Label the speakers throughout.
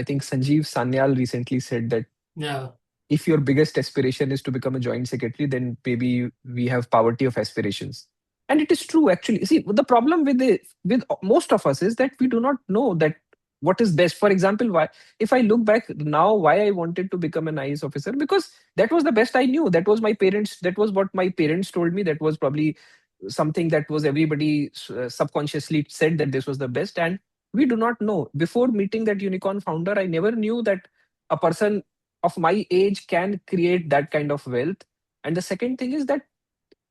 Speaker 1: I think Sanjeev Sanyal recently said that
Speaker 2: Yeah.
Speaker 1: if your biggest aspiration is to become a joint secretary, then maybe we have poverty of aspirations. And it is true, actually. See, the problem with most of us is that we do not know that what is best. For example, why if I look back now, why I wanted to become an IAS officer, because that was the best I knew. That was my parents. That was what my parents told me. That was probably something that was everybody subconsciously said that this was the best. And we do not know. Before meeting that unicorn founder, I never knew that a person of my age can create that kind of wealth. And the second thing is that,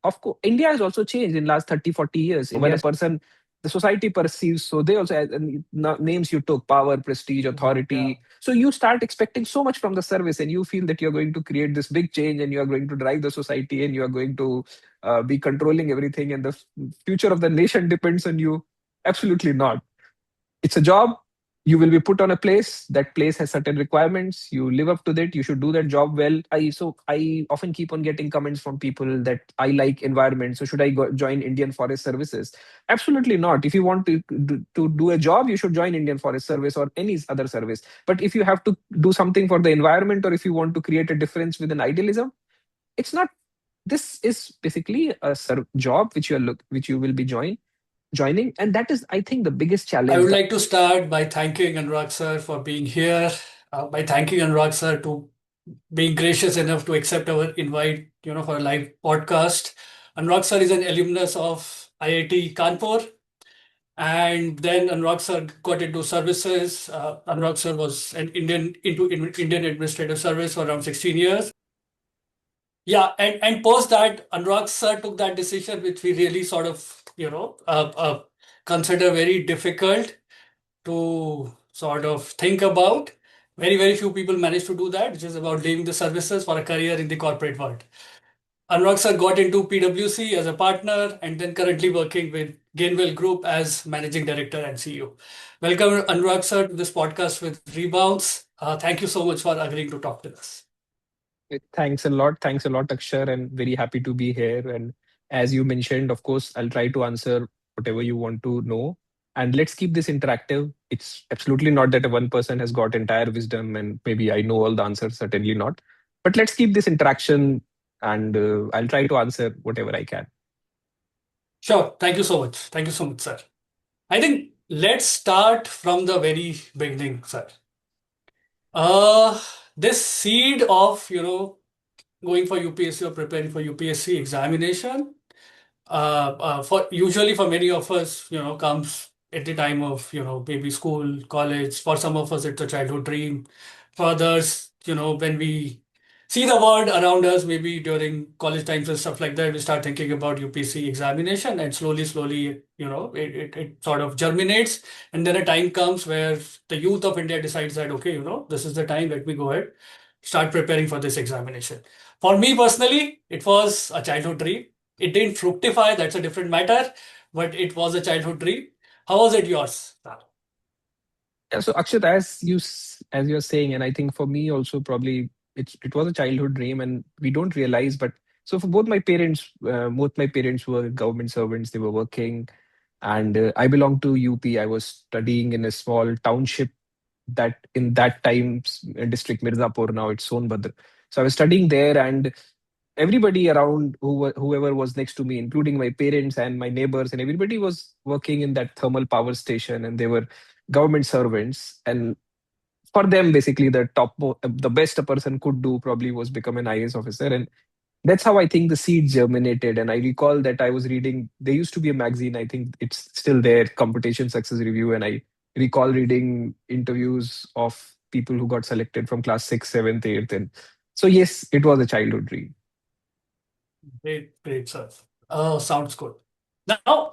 Speaker 1: of course, India has also changed in last 30, 40 years. When a person, the society perceives, so they also, names you took, power, prestige,
Speaker 2: Yeah.
Speaker 1: authority. So you start expecting so much from the service, and you feel that you're going to create this big change, and you are going to drive the society, and you are going to be controlling everything, and the future of the nation depends on you. Absolutely not. It's a job. You will be put on a place. That place has certain requirements. You live up to that. You should do that job well. I often keep on getting comments from people that I like environment, so should I join Indian Forest Services? Absolutely not. If you want to do a job, you should join Indian Forest Service or any other service. But if you have to do something for the environment, or if you want to create a difference with an idealism, it's not. This is basically a job which which you will be joining, and that is, I think, the biggest
Speaker 2: I
Speaker 1: challenge.
Speaker 2: would like to start by thanking Anurag sir for being here, by thanking Anurag sir to being gracious enough to accept our invite, for a live podcast. Anurag sir is an alumnus of IIT Kanpur, and then Anurag sir got into services. Anurag sir was an Indian administrative service for around 16 years. Yeah, and post that, Anurag sir took that decision, which we really sort of, consider very difficult to sort of think about. Very, very few people manage to do that, which is about leaving the services for a career in the corporate world. Anurag sir got into PwC as a partner and then currently working with Gainwell Group as managing director and CEO. Welcome, Anurag sir, to this podcast with Rebounds. Thank you so much for agreeing to talk to us.
Speaker 1: Thanks a lot. Thanks a lot, Akshar, and very happy to be here. And as you mentioned, of course, I'll try to answer whatever you want to know. And let's keep this interactive. It's absolutely not that one person has got entire wisdom and maybe I know all the answers, certainly not. But let's keep this interaction, and I'll try to answer whatever I can.
Speaker 2: Sure. Thank you so much. Thank you so much, sir. I think let's start from the very beginning, sir. Uh, this seed of, going for UPSC or preparing for UPSC examination, for usually for many of us, comes at the time of, maybe school, college. For some of us, it's a childhood dream. For others, when we see the world around us, maybe during college times and stuff like that, we start thinking about UPSC examination, and slowly, it sort of germinates. And then a time comes where the youth of India decides that, okay, this is the time, let me go ahead, start preparing for this examination. For me personally, it was a childhood dream. It didn't fructify, that's a different matter, but it was a childhood dream. How was it yours?
Speaker 1: Yeah, so Akshat, as you're saying, and I think for me also probably it was a childhood dream, and we don't realize. But so for both my parents were government servants. They were working, and I belong to UP. I was studying in a small township that in that time district Mirzapur. Now it's Sonbhadra. So I was studying there, and everybody around whoever was next to me, including my parents and my neighbors, and everybody was working in that thermal power station, and they were government servants. And for them, basically, the best a person could do probably was become an IAS officer. And that's how I think the seed germinated. And I recall that I was reading, there used to be a magazine, I think it's still there, Competition Success Review. And I recall reading interviews of people who got selected from class 6th, 7th, 8th. And so, yes, it was a childhood dream.
Speaker 2: Great, great, sir. Oh, sounds good. Now,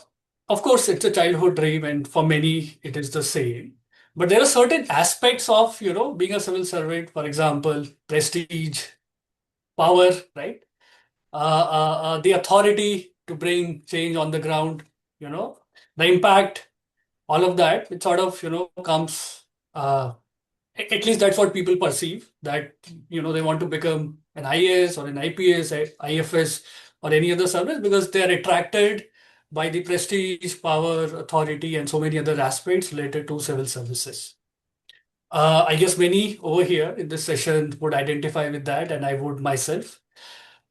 Speaker 2: of course, it's a childhood dream, and for many, it is the same. But there are certain aspects of, being a civil servant, for example, prestige, power, right? The authority to bring change on the ground, you know, the impact, all of that, it sort of, comes, at least that's what people perceive, that, they want to become an IAS or an IPS, IFS, or any other service because they are attracted by the prestige, power, authority, and so many other aspects related to civil services. I guess many over here in this session would identify with that, and I would myself.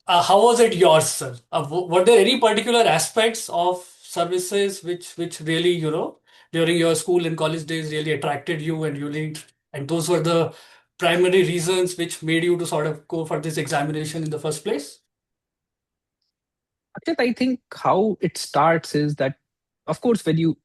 Speaker 2: How was it yours, sir? Were there any particular aspects of services which really, during your school and college days really attracted you and and those were the primary reasons which made you to sort of go for this examination in the first place?
Speaker 1: Akshat, I think how it starts is that, of course, when you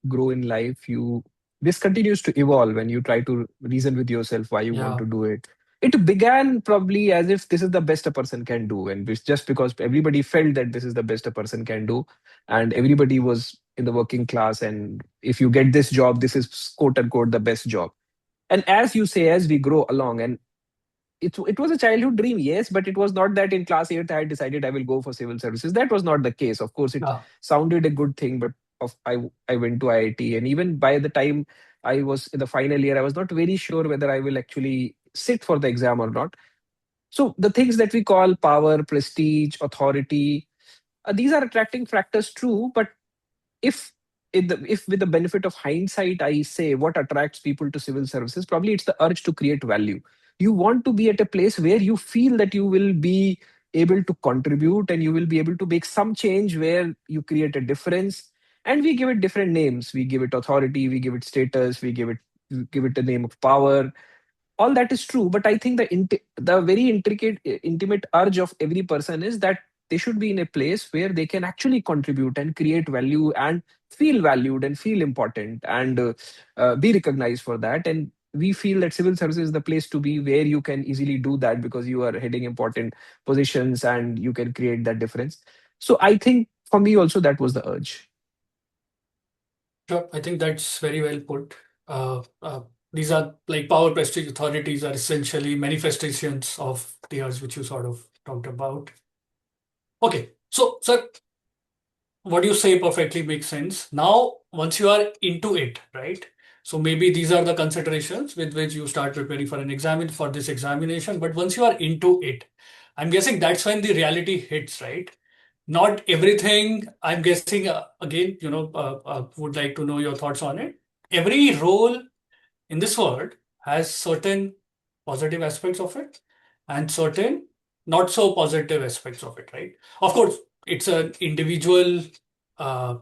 Speaker 1: grow in life, you this continues to evolve, and you try to reason with yourself why you want
Speaker 2: Yeah.
Speaker 1: to do it. It began probably as if this is the best a person can do, and it's just because everybody felt that this is the best a person can do, and everybody was in the working class, and if you get this job, this is quote unquote the best job. And as you say, as we grow along, and it was a childhood dream, yes, but it was not that in class 8th I had decided I will go for civil services. That was not the case. Of course, it
Speaker 2: Yeah.
Speaker 1: sounded a good thing, but I went to IIT, and even by the time I was in the final year, I was not very sure whether I will actually sit for the exam or not. So the things that we call power, prestige, authority, these are attracting factors, true, but if if with the benefit of hindsight I say what attracts people to civil services, probably it's the urge to create value. You want to be at a place where you feel that you will be able to contribute, and you will be able to make some change where you create a difference. And we give it different names. We give it authority, we give it status, we give it a name of power. All that is true, but I think the very intricate intimate urge of every person is that they should be in a place where they can actually contribute and create value and feel valued and feel important, and be recognized for that. And we feel that civil service is the place to be where you can easily do that, because you are heading important positions and you can create that difference. So I think for me also that was the urge.
Speaker 2: Sure. I think that's very well put. These are like power, prestige, authorities are essentially manifestations of the urge which you sort of talked about. Okay. So, sir, what you say perfectly makes sense. Now, once you are into it, right? So maybe these are the considerations with which you start preparing for an exam for this examination. But once you are into it, I'm guessing that's when the reality hits, right? Not everything. I'm guessing again, would like to know your thoughts on it. Every role in this world has certain positive aspects of it and certain not so positive aspects of it, right? Of course, it's an individual, a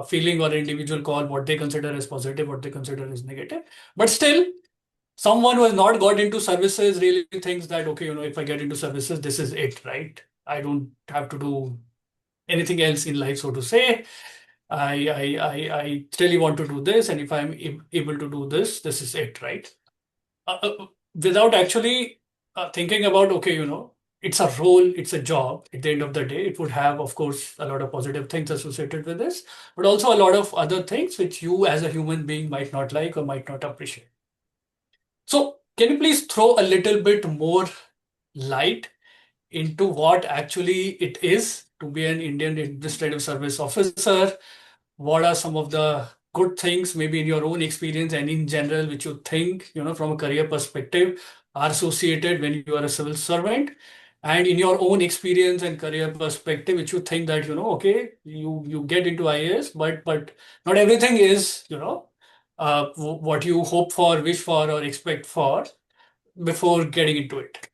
Speaker 2: feeling or individual call what they consider as positive, what they consider as negative. But still, someone who has not got into services really thinks that, okay, if I get into services, this is it, right? I don't have to do anything else in life, so to say. I really want to do this, and if I'm able to do this, this is it, right? Without actually thinking about, okay, it's a role, it's a job. At the end of the day, it would have, of course, a lot of positive things associated with this, but also a lot of other things which you as a human being might not like or might not appreciate. So, can you please throw a little bit more light into what actually it is to be an Indian Administrative Service Officer? What are some of the good things, maybe in your own experience and in general, which you think, from a career perspective, are associated when you are a civil servant? And in your own experience and career perspective, which you think that, okay, you get into IAS, but not everything is, what you hope for, wish for, or expect for before getting into it.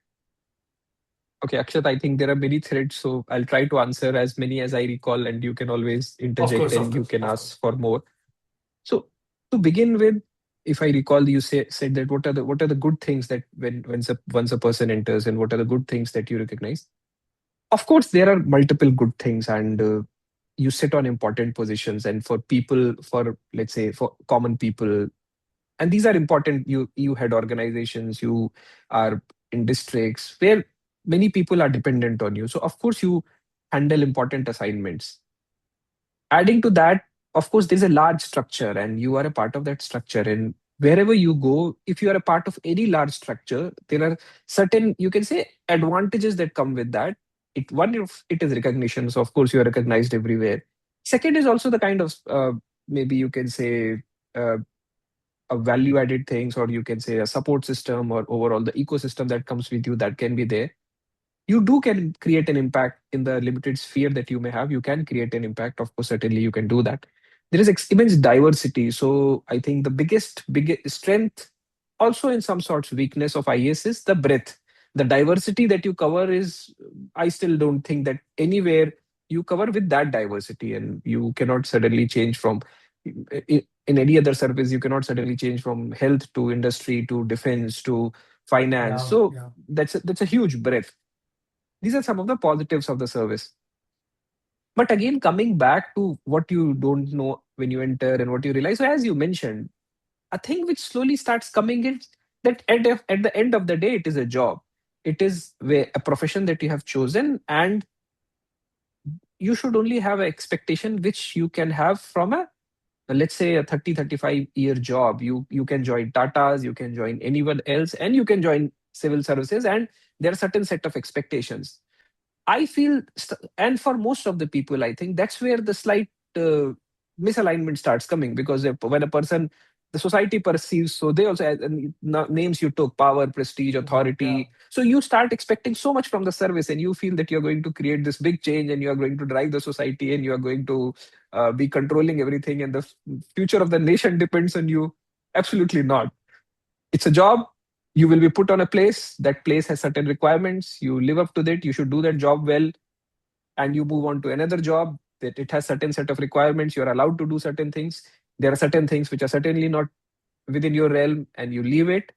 Speaker 1: Okay, Akshat, I think there are many threads, so I'll try to answer as many as I recall, and you can always
Speaker 2: Of
Speaker 1: interject
Speaker 2: course, of
Speaker 1: and you
Speaker 2: course,
Speaker 1: can
Speaker 2: of course.
Speaker 1: ask for more. So to begin with, if I recall, said that what are the good things that once a person enters, and what are the good things that you recognize? Of course, there are multiple good things, and you sit on important positions, and for people, for let's say for common people, and these are important. You head organizations, you are in districts where many people are dependent on you. So of course you handle important assignments. Adding to that, of course, there's a large structure, and you are a part of that structure. And wherever you go, if you are a part of any large structure, there are certain, you can say, advantages that come with that. One, if it is recognition, so of course you are recognized everywhere. Second is also the kind of maybe you can say uh, a value added things, or you can say a support system, or overall the ecosystem that comes with you, that can be there. You do can create an impact in the limited sphere that you may have. You can create an impact, of course, certainly you can do that. there is immense diversity. So I think the biggest strength, also in some sorts weakness of IAS, is the breadth. The diversity that you cover is, I still don't think that anywhere you cover with that diversity, and you cannot suddenly change from in any other service. You cannot suddenly change from health to industry to defense to finance.
Speaker 2: Yeah,
Speaker 1: So
Speaker 2: yeah.
Speaker 1: that's a huge breadth. These are some of the positives of the service. But again, coming back to what you don't know when you enter and what you realize. So as you mentioned, a thing which slowly starts coming is that at the end of the day, it is a job. It is a profession that you have chosen, and you should only have an expectation which you can have from a, let's say, a 35-year job. You can join Tatas, you can join anyone else, and you can join civil services, and there are certain set of expectations. I feel, and for most of the people, I think that's where the slight misalignment starts coming, because when a person, the society perceives, so they also, and names you took, power, prestige,
Speaker 2: Yeah.
Speaker 1: authority. So you start expecting so much from the service, and you feel that you're going to create this big change, and you are going to drive the society, and you are going to be controlling everything, and the future of the nation depends on you. Absolutely not. It's a job. You will be put on a place. That place has certain requirements. You live up to that. You should do that job well, and you move on to another job that it has certain set of requirements. You're allowed to do certain things. There are certain things which are certainly not within your realm, and you leave it.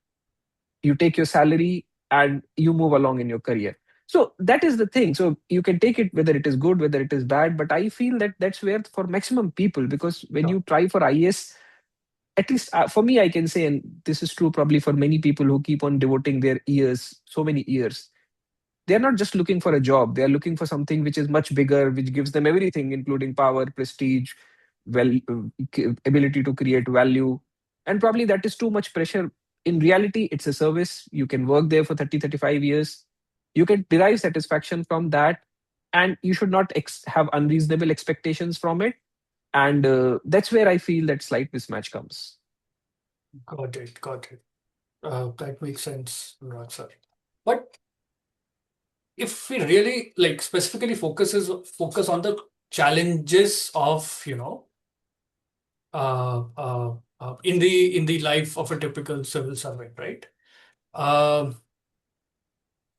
Speaker 1: You take your salary and you move along in your career. So that is the thing. So you can take it whether it is good, whether it is bad, but I feel that that's where for maximum people, because when
Speaker 2: Sure.
Speaker 1: you try for IS, at least for me, I can say, and this is true probably for many people who keep on devoting their years, so many years, they're not just looking for a job. They're looking for something which is much bigger, which gives them everything, including power, prestige, well, ability to create value. And probably that is too much pressure. In reality, it's a service. You can work there for 30, 35 years. You can derive satisfaction from that. And you should not have unreasonable expectations from it. And that's where I feel that slight mismatch comes.
Speaker 2: Got it. Got it. That makes sense, Anurag sir. But if we really like specifically focus on the challenges of in the life of a typical civil servant, right? Um,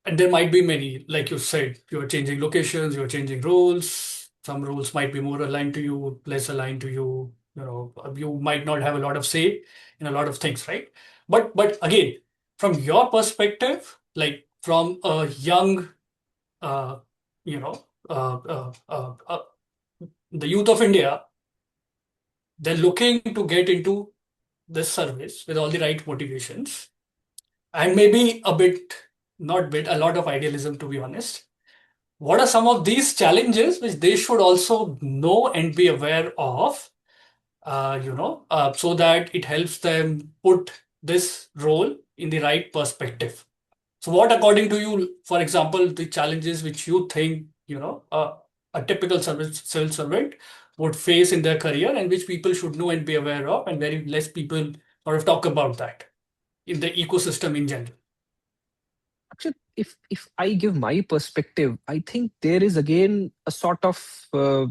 Speaker 2: and there might be many, like you said, you're changing locations, you're changing roles. Some roles might be more aligned to you, less aligned to you. You might not have a lot of say in a lot of things, right? But again, from your perspective, like from a young, uh, you know, the youth of India, they're looking to get into this service with all the right motivations and maybe a bit, not bit, a lot of idealism, to be honest. What are some of these challenges which they should also know and be aware of, so that it helps them put this role in the right perspective? So, what, according to you, for example, the challenges which you think, a typical civil servant would face in their career and which people should know and be aware of, and very less people sort of talk about that in the ecosystem in general?
Speaker 1: Actually, if I give my perspective, I think there is again a sort of uh,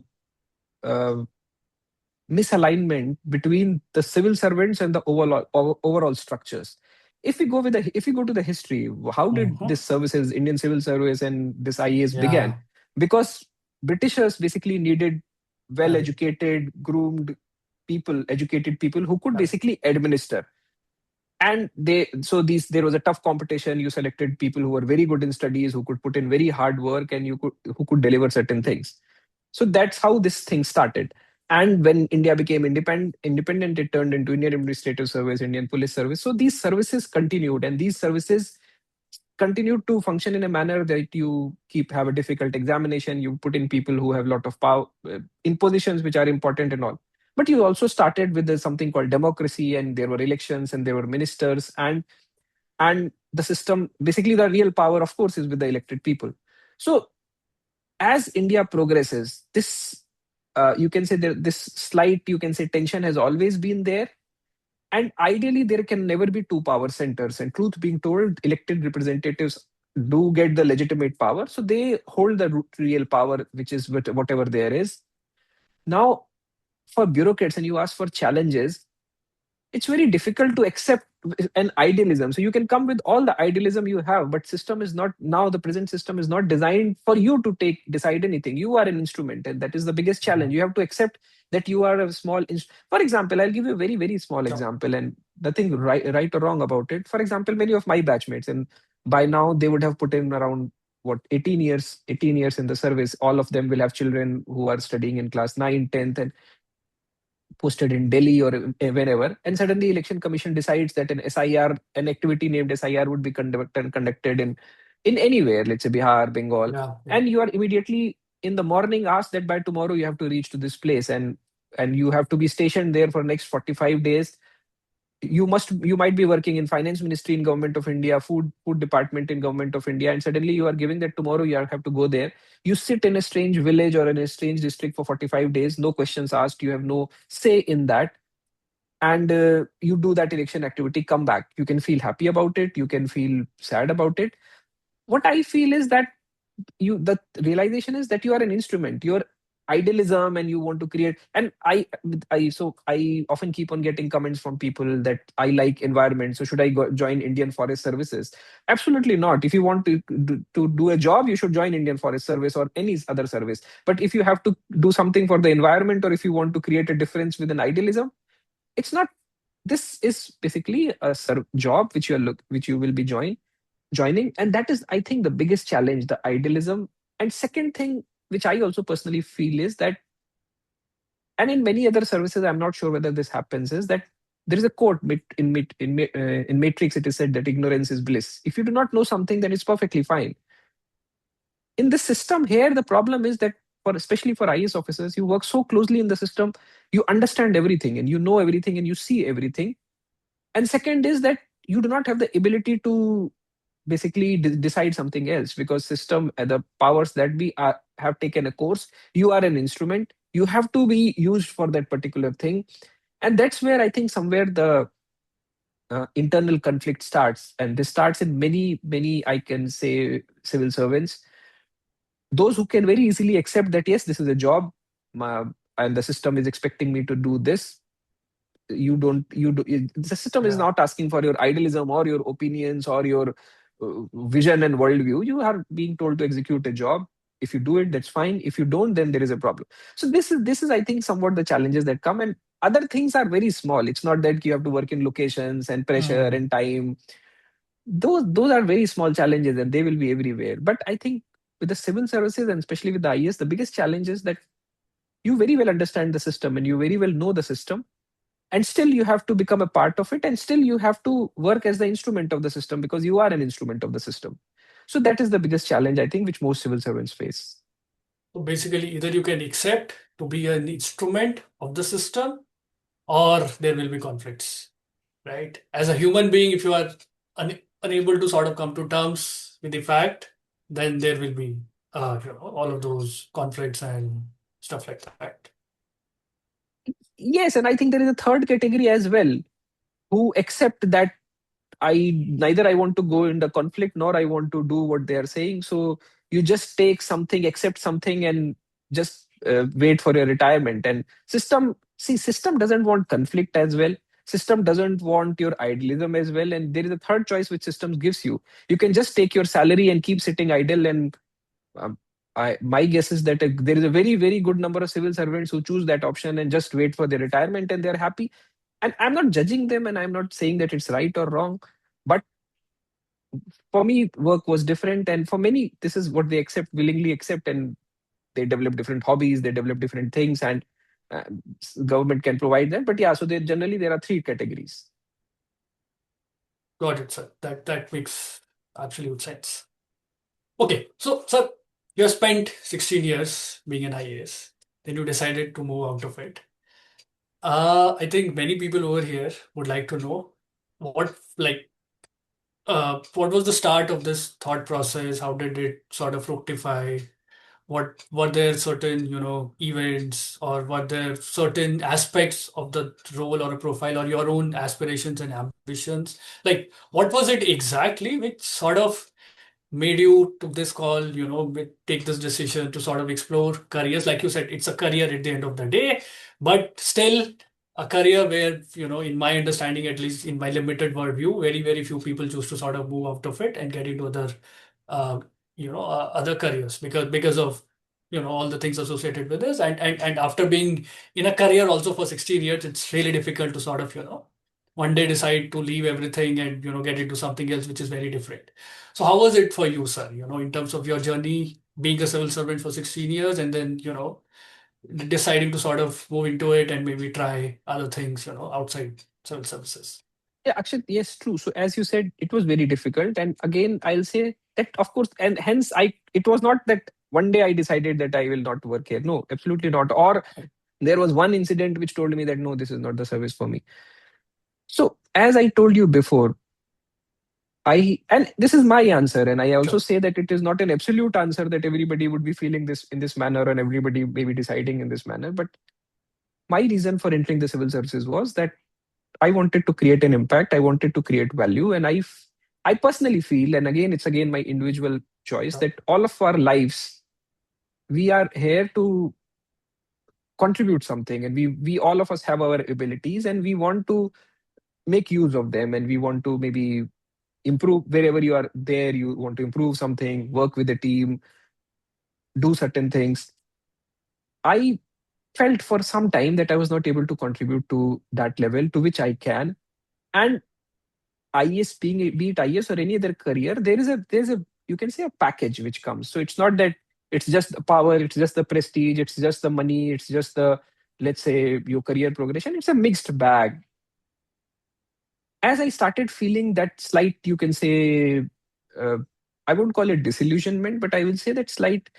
Speaker 1: misalignment between the civil servants and the overall structures. If we go to the history, how did
Speaker 2: Mhm.
Speaker 1: this services, Indian civil service and this IAS began?
Speaker 2: Yeah,
Speaker 1: Because Britishers basically needed
Speaker 2: correct,
Speaker 1: well-educated, groomed people, educated people who could
Speaker 2: correct.
Speaker 1: basically administer. And there was a tough competition. You selected people who were very good in studies, who could put in very hard work, and who could deliver certain things. So that's how this thing started. And when India became independent, it turned into Indian Administrative Service, Indian Police Service. So these services continued, and these services continued to function in a manner that you keep have a difficult examination. You put in people who have a lot of power in positions which are important and all. But you also started with something called democracy, and there were elections, and there were ministers, and the system. Basically, the real power, of course, is with the elected people. So as India progresses, this you can say this slight, you can say, tension has always been there. And ideally, there can never be two power centers. And truth being told, elected representatives do get the legitimate power, so they hold the real power, which is whatever there is. Now, for bureaucrats and you ask for challenges, it's very difficult to accept an idealism. So you can come with all the idealism you have, but system is not, now the present system is not designed for you to take decide anything. You are an instrument, and that is the biggest challenge. You have to accept that you are a for example, I'll give you a very very small
Speaker 2: Sure.
Speaker 1: example, and nothing right or wrong about it. For example, many of my batchmates, and by now they would have put in around what 18 years in the service. All of them will have children who are studying in class 9, 10th, and posted in Delhi or wherever, and suddenly election commission decides that an SIR, an activity named SIR, would be conducted in anywhere, let's say Bihar, Bengal,
Speaker 2: Yeah, yeah,
Speaker 1: and you are immediately in the morning asked that by tomorrow you have to reach to this place, and you have to be stationed there for next 45 days. You might be working in finance ministry in government of India, food department in government of India, and suddenly you are giving that tomorrow have to go there. You sit in a strange village or in a strange district for 45 days, no questions asked, you have no say in that, and you do that election activity, come back. You can feel happy about it, you can feel sad about it. What I feel is that the realization is that you are an instrument. Your idealism, and you want to create, and I often keep on getting comments from people that I like environment, so should I join Indian Forest Services? Absolutely not. If you want to do a job, you should join Indian Forest Service or any other service. But if you have to do something for the environment, or if you want to create a difference with an idealism, it's not. This is basically a job which you will be joining, and that is, I think, the biggest challenge, the idealism. And second thing, which I also personally feel is that, and in many other services I'm not sure whether this happens, is that there is a quote in Matrix. It is said that ignorance is bliss. If you do not know something, then it's perfectly fine. In this system here, the problem is that, for especially for IAS officers, you work so closely in the system, you understand everything and you know everything and you see everything. And second is that you do not have the ability to basically decide something else, because system, the powers that be have taken a course. You are an instrument, you have to be used for that particular thing. And that's where I think somewhere the internal conflict starts, and this starts in many, I can say, civil servants. Those who can very easily accept that yes, this is a job, my, and the system is expecting me to do this. You don't you do The system is
Speaker 2: yeah.
Speaker 1: not asking for your idealism or your opinions or your vision and worldview. You are being told to execute a job. If you do it, that's fine. If you don't, then there is a problem. So this is I think somewhat the challenges that come, and other things are very small. It's not that you have to work in locations and pressure
Speaker 2: Hmm.
Speaker 1: and time. Those are very small challenges, and they will be everywhere. But I think with the civil services, and especially with the IAS, the biggest challenge is that you very well understand the system and you very well know the system, and still you have to become a part of it, and still you have to work as the instrument of the system, because you are an instrument of the system. So that is the biggest challenge, I think, which most civil servants face.
Speaker 2: So basically, either you can accept to be an instrument of the system, or there will be conflicts, right? As a human being, if you are unable to sort of come to terms with the fact, then there will be all of those conflicts and stuff like that.
Speaker 1: Yes, and I think there is a third category as well, who accept that I want to go into conflict, nor I want to do what they are saying. So you just take something, accept something, and just wait for your retirement. And system doesn't want conflict as well. System doesn't want your idealism as well. And there is a third choice which systems gives you. You can just take your salary and keep sitting idle. And um, my guess is that there is a very very good number of civil servants who choose that option and just wait for their retirement, and they're happy. And I'm not judging them, and I'm not saying that it's right or wrong, but for me work was different, and for many this is what they willingly accept, and they develop different hobbies, they develop different things, and uh, government can provide that. But yeah, so there are three categories.
Speaker 2: Got it, sir. That makes absolute sense. Okay, so sir, you have spent 16 years being an IAS, then you decided to move out of it. I think many people over here would like to know what was the start of this thought process? How did it sort of fructify? What were there certain, events, or were there certain aspects of the role or a profile or your own aspirations and ambitions? Like, what was it exactly which sort of made you to this call, take this decision to sort of explore careers? Like you said, it's a career at the end of the day, but still a career where, in my understanding, at least in my limited worldview, very, very few people choose to sort of move out of it and get into uh, other careers because of, all the things associated with this. And after being in a career also for 16 years, it's really difficult to sort of, one day decide to leave everything and, get into something else, which is very different. So how was it for you, sir? In terms of your journey, being a civil servant for 16 years and then, deciding to sort of move into it and maybe try other things, outside civil services.
Speaker 1: Yeah, actually, yes, true. So as you said, it was very difficult. And again, I'll say that of course, and hence it was not that one day I decided that I will not work here. No, absolutely not. Or there was one incident which told me that no, this is not the service for me. So as I told you before, and this is my answer, and I also
Speaker 2: Sure.
Speaker 1: say that it is not an absolute answer that everybody would be feeling this in this manner and everybody may be deciding in this manner. But my reason for entering the civil services was that I wanted to create an impact. I wanted to create value, and I personally feel, and again, it's again my individual choice,
Speaker 2: Sure.
Speaker 1: that all of our lives we are here to contribute something, and we all of us have our abilities, and we want to make use of them, and we want to maybe improve wherever you are there. You want to improve something, work with a team, do certain things. I felt for some time that I was not able to contribute to that level to which I can. And IS being be it IS or any other career, there's a you can say a package which comes. So it's not that it's just the power, it's just the prestige, it's just the money, it's just the, let's say, your career progression. It's a mixed bag. As I started feeling that slight, you can say, uh, I won't call it disillusionment, but I will say that slight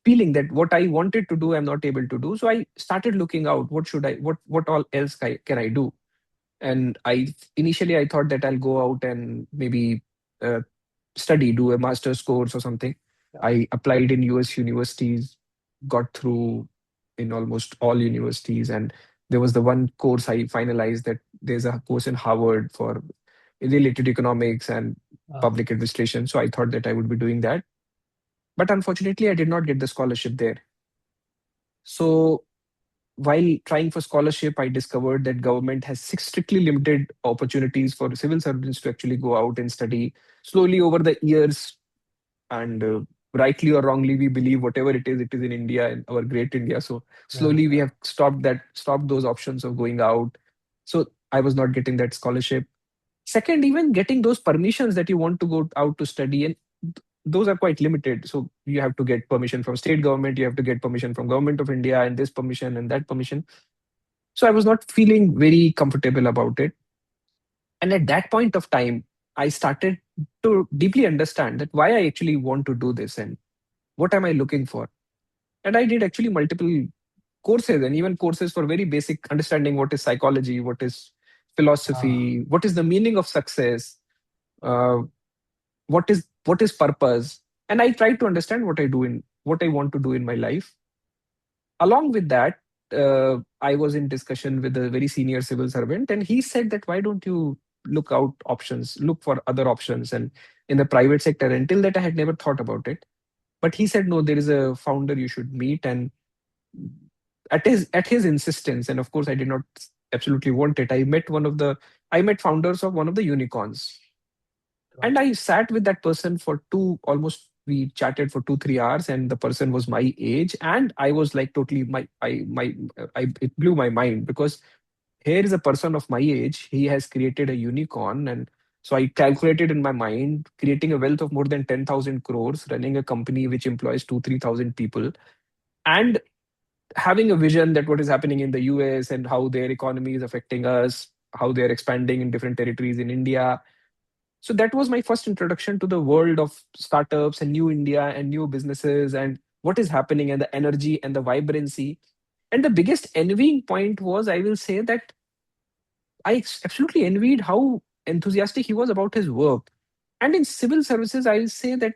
Speaker 1: feeling that what I wanted to do, I'm not able to do. So I started looking out. What all else can I do? And I thought that I'll go out and maybe uh, study, do a master's course or something.
Speaker 2: Yeah.
Speaker 1: I applied in US universities, got through in almost all universities, and there was the one course I finalized, that there's a course in Harvard for related economics and
Speaker 2: Uh,
Speaker 1: public administration. So I thought that I would be doing that. But unfortunately, I did not get the scholarship there. So while trying for scholarship, I discovered that government has strictly limited opportunities for civil servants to actually go out and study. Slowly over the years, and rightly or wrongly, we believe whatever it is in India, in our great India. So
Speaker 2: yeah.
Speaker 1: slowly we have stopped those options of going out. So I was not getting that scholarship. Second, even getting those permissions that you want to go out to study, and those are quite limited. So you have to get permission from state government, you have to get permission from government of India, and this permission and that permission. So I was not feeling very comfortable about it. And at that point of time, I started to deeply understand that why I actually want to do this and what am I looking for. And I did actually multiple courses, and even courses for very basic understanding what is psychology, what is
Speaker 2: Uh,
Speaker 1: philosophy, what is the meaning of success, uh, what is purpose. And I tried to understand what I want to do in my life. Along with that, I was in discussion with a very senior civil servant, and he said that why don't you look for other options, and in the private sector. Until that, I had never thought about it. But he said, no, there is a founder you should meet. And at his insistence, and of course I did not absolutely want it, I met founders of one of the unicorns.
Speaker 2: sure.
Speaker 1: And I sat with that person for we chatted for 2 3 hours, and the person was my age. And I was like totally it blew my mind, because here is a person of my age, he has created a unicorn. And so I calculated in my mind, creating a wealth of more than 10,000 crores, running a company which employs 2 3,000 people, and having a vision that what is happening in the US and how their economy is affecting us, how they're expanding in different territories in India. So that was my first introduction to the world of startups and new India and new businesses and what is happening, and the energy and the vibrancy. And the biggest envying point was, I will say that absolutely envied how enthusiastic he was about his work. And in civil services, I'll say that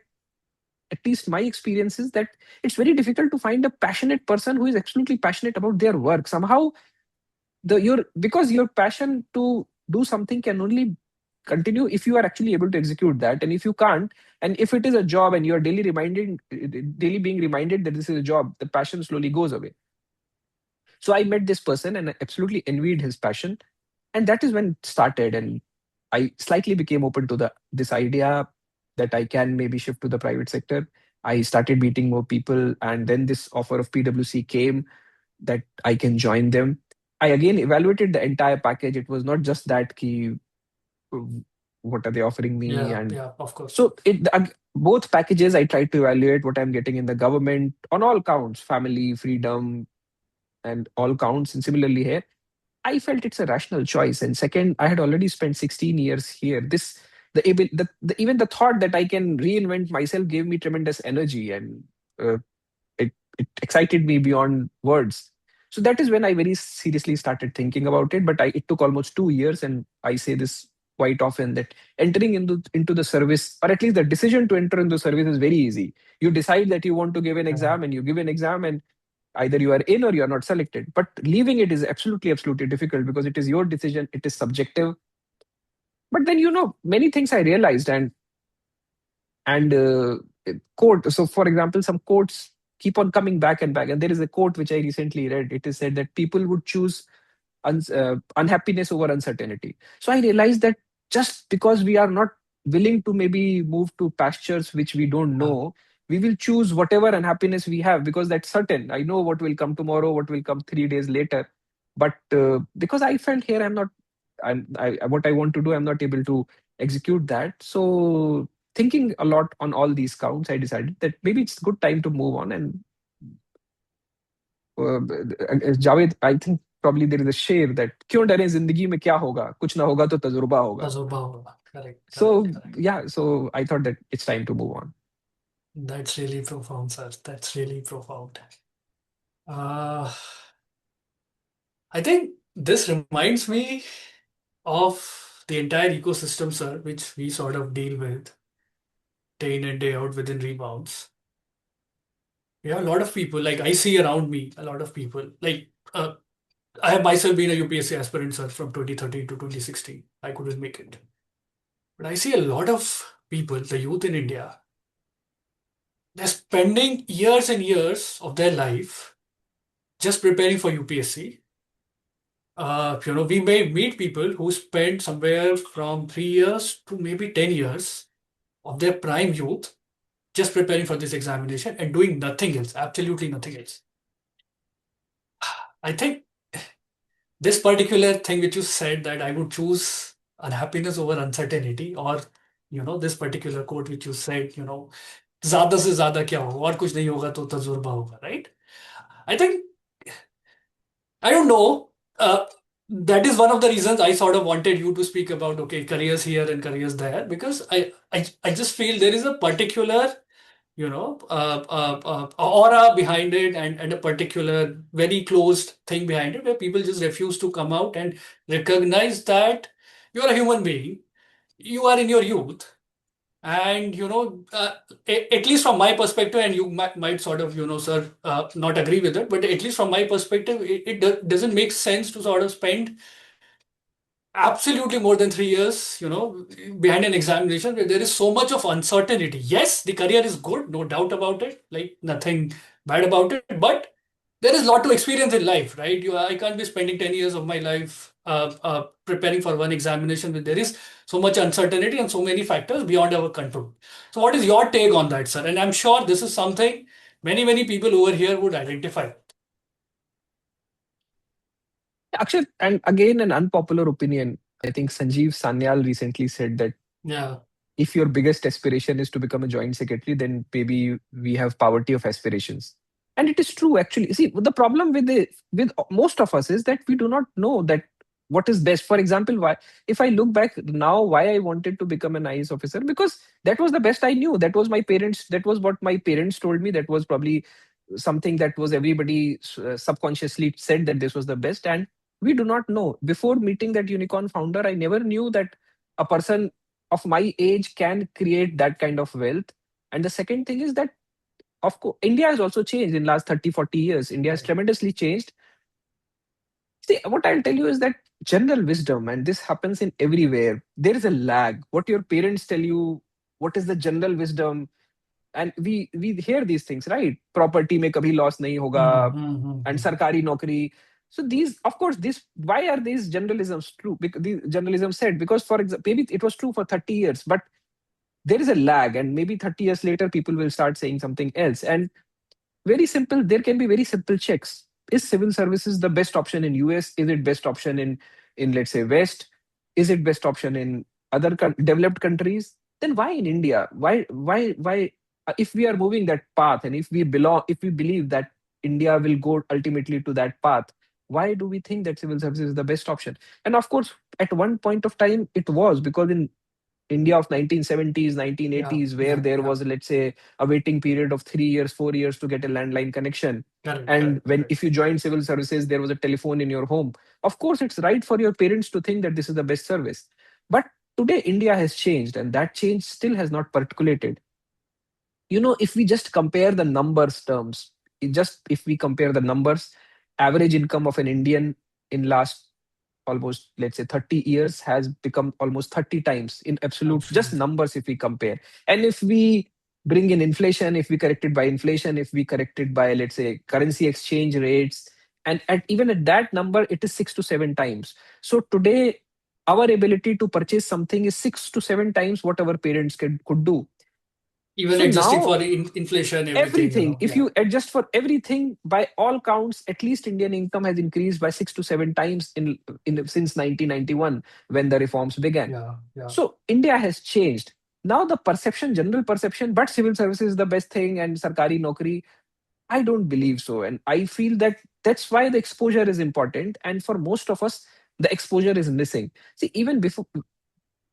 Speaker 1: at least my experience is that it's very difficult to find a passionate person who is absolutely passionate about their work. Somehow, because your passion to do something can only continue if you are actually able to execute that. And if you can't, and if it is a job and you are daily being reminded that this is a job, the passion slowly goes away. So I met this person and I absolutely envied his passion, and that is when it started. And I slightly became open to the this idea that I can maybe shift to the private sector. I started meeting more people, and then this offer of PwC came that I can join them. I again evaluated the entire package. It was not just that key, what are they offering me?
Speaker 2: Yeah,
Speaker 1: And
Speaker 2: yeah, of course.
Speaker 1: so both packages I tried to evaluate what I'm getting in the government on all counts, family, freedom, and all counts. And similarly here, I felt it's a rational choice. And second, I had already spent 16 years here. Even the thought that I can reinvent myself gave me tremendous energy, and uh, it excited me beyond words. So that is when I very seriously started thinking about it. But it took almost 2 years, and I say this quite often that entering into the service, or at least the decision to enter into service, is very easy. You decide that you want to give an
Speaker 2: Yeah.
Speaker 1: exam, and you give an exam, and either you are in or you are not selected. But leaving it is absolutely difficult because it is your decision. It is subjective. But then many things I realized, and quote. So, for example, some quotes keep on coming back and back. And there is a quote which I recently read. It is said that people would choose unhappiness over uncertainty. So I realized that just because we are not willing to maybe move to pastures which we don't
Speaker 2: Yeah.
Speaker 1: know, we will choose whatever unhappiness we have because that's certain. I know what will come tomorrow, what will come 3 days later. But because I felt here, what I want to do, I'm not able to execute that. So thinking a lot on all these counts, I decided that maybe it's a good time to move on. And Javed, I think probably there is a शेर that क्यों डरे जिंदगी में क्या होगा, कुछ ना होगा तो तजुर्बा होगा.
Speaker 2: तजुर्बा होगा. Correct, correct,
Speaker 1: So
Speaker 2: correct.
Speaker 1: yeah, so I thought that it's time to move on.
Speaker 2: That's really profound, sir. That's really profound. Uh, I think this reminds me of the entire ecosystem, sir, which we sort of deal with day in and day out within rebounds. Yeah, a lot of people, like I see around me, a lot of people, like I have myself been a UPSC aspirant, sir, from 2013 to 2016. I couldn't make it. But I see a lot of people, the youth in India, they're spending years and years of their life just preparing for UPSC. We may meet people who spend somewhere from 3 years to maybe 10 years of their prime youth just preparing for this examination and doing nothing else, absolutely nothing else. I think this particular thing which you said, that I would choose unhappiness over uncertainty, or this particular quote which you said, ज्यादा से ज्यादा क्या होगा और कुछ नहीं होगा तो तजुर्बा होगा, right? I think, I don't know. That is one of the reasons I sort of wanted you to speak about, okay, careers here and careers there, because I just feel there is a particular, aura behind it, and a particular very closed thing behind it, where people just refuse to come out and recognize that you're a human being, you are in your youth, and at least from my perspective, and you might sort of, sir, not agree with it, but at least from my perspective, it doesn't make sense to sort of spend absolutely more than 3 years, behind an examination where there is so much of uncertainty. Yes, the career is good, no doubt about it, like nothing bad about it, but there is a lot to experience in life, right? I can't be spending 10 years of my life preparing for one examination when there is so much uncertainty and so many factors beyond our control. So, what is your take on that, sir? And I'm sure this is something many, many people over here would identify.
Speaker 1: Akshay, and again, an unpopular opinion. I think Sanjeev Sanyal recently said that
Speaker 2: Yeah,
Speaker 1: if your biggest aspiration is to become a joint secretary, then maybe we have poverty of aspirations. And it is true, actually. See, the problem with most of us is that we do not know that what is best. For example, why if I look back now, why I wanted to become an IAS officer, because that was the best I knew. That was my parents. That was what my parents told me. That was probably something that was everybody subconsciously said that this was the best. And we do not know. Before meeting that unicorn founder, I never knew that a person of my age can create that kind of wealth. And the second thing is that, of course, India has also changed in last 30, 40 years. India has
Speaker 2: right.
Speaker 1: tremendously changed. See, what I'll tell you is that general wisdom, and this happens in everywhere, there is a lag. What your parents tell you, what is the general wisdom, and we hear these things, right? Property mein kabhi loss nahi hoga, and
Speaker 2: Mm-hmm.
Speaker 1: sarkari naukari. So these, of course, this why are these generalisms true? Because the journalism said, because for example, maybe it was true for 30 years, but there is a lag, and maybe 30 years later people will start saying something else. And very simple, there can be very simple checks. Is civil services the best option in US? Is it best option in let's say West? Is it best option in other developed countries? Then why in India? Why if we are moving that path, and if we believe that India will go ultimately to that path, why do we think that civil services is the best option? And of course, at one point of time it was, because in India of 1970s,
Speaker 2: Yeah,
Speaker 1: 1980s, where
Speaker 2: yeah,
Speaker 1: there
Speaker 2: yeah.
Speaker 1: was, let's say, a waiting period of 3 years, 4 years to get a landline connection.
Speaker 2: Correct,
Speaker 1: And
Speaker 2: correct,
Speaker 1: when
Speaker 2: correct.
Speaker 1: if you joined civil services, there was a telephone in your home. Of course, it's right for your parents to think that this is the best service. But today, India has changed, and that change still has not percolated. If we just compare the numbers terms, if we compare the numbers, average income of an Indian in last almost, let's say, 30 years has become almost 30 times in absolute, just
Speaker 2: Absolutely.
Speaker 1: numbers if we compare. And if we bring in inflation, if we correct it by inflation, if we correct it by, let's say, currency exchange rates, and even at that number, it is 6 to 7 times. So today, our ability to purchase something is 6 to 7 times what our parents could do.
Speaker 2: Even
Speaker 1: So
Speaker 2: adjusting
Speaker 1: now
Speaker 2: for inflation, everything,
Speaker 1: everything, if
Speaker 2: yeah,
Speaker 1: you adjust for everything, by all counts, at least Indian income has increased by 6 to 7 times in since 1991, when the reforms began.
Speaker 2: yeah, yeah.
Speaker 1: So India has changed. Now the perception, general perception, but civil services is the best thing and sarkari nokri, I don't believe so. And I feel that that's why the exposure is important, and for most of us the exposure is missing. See, even before,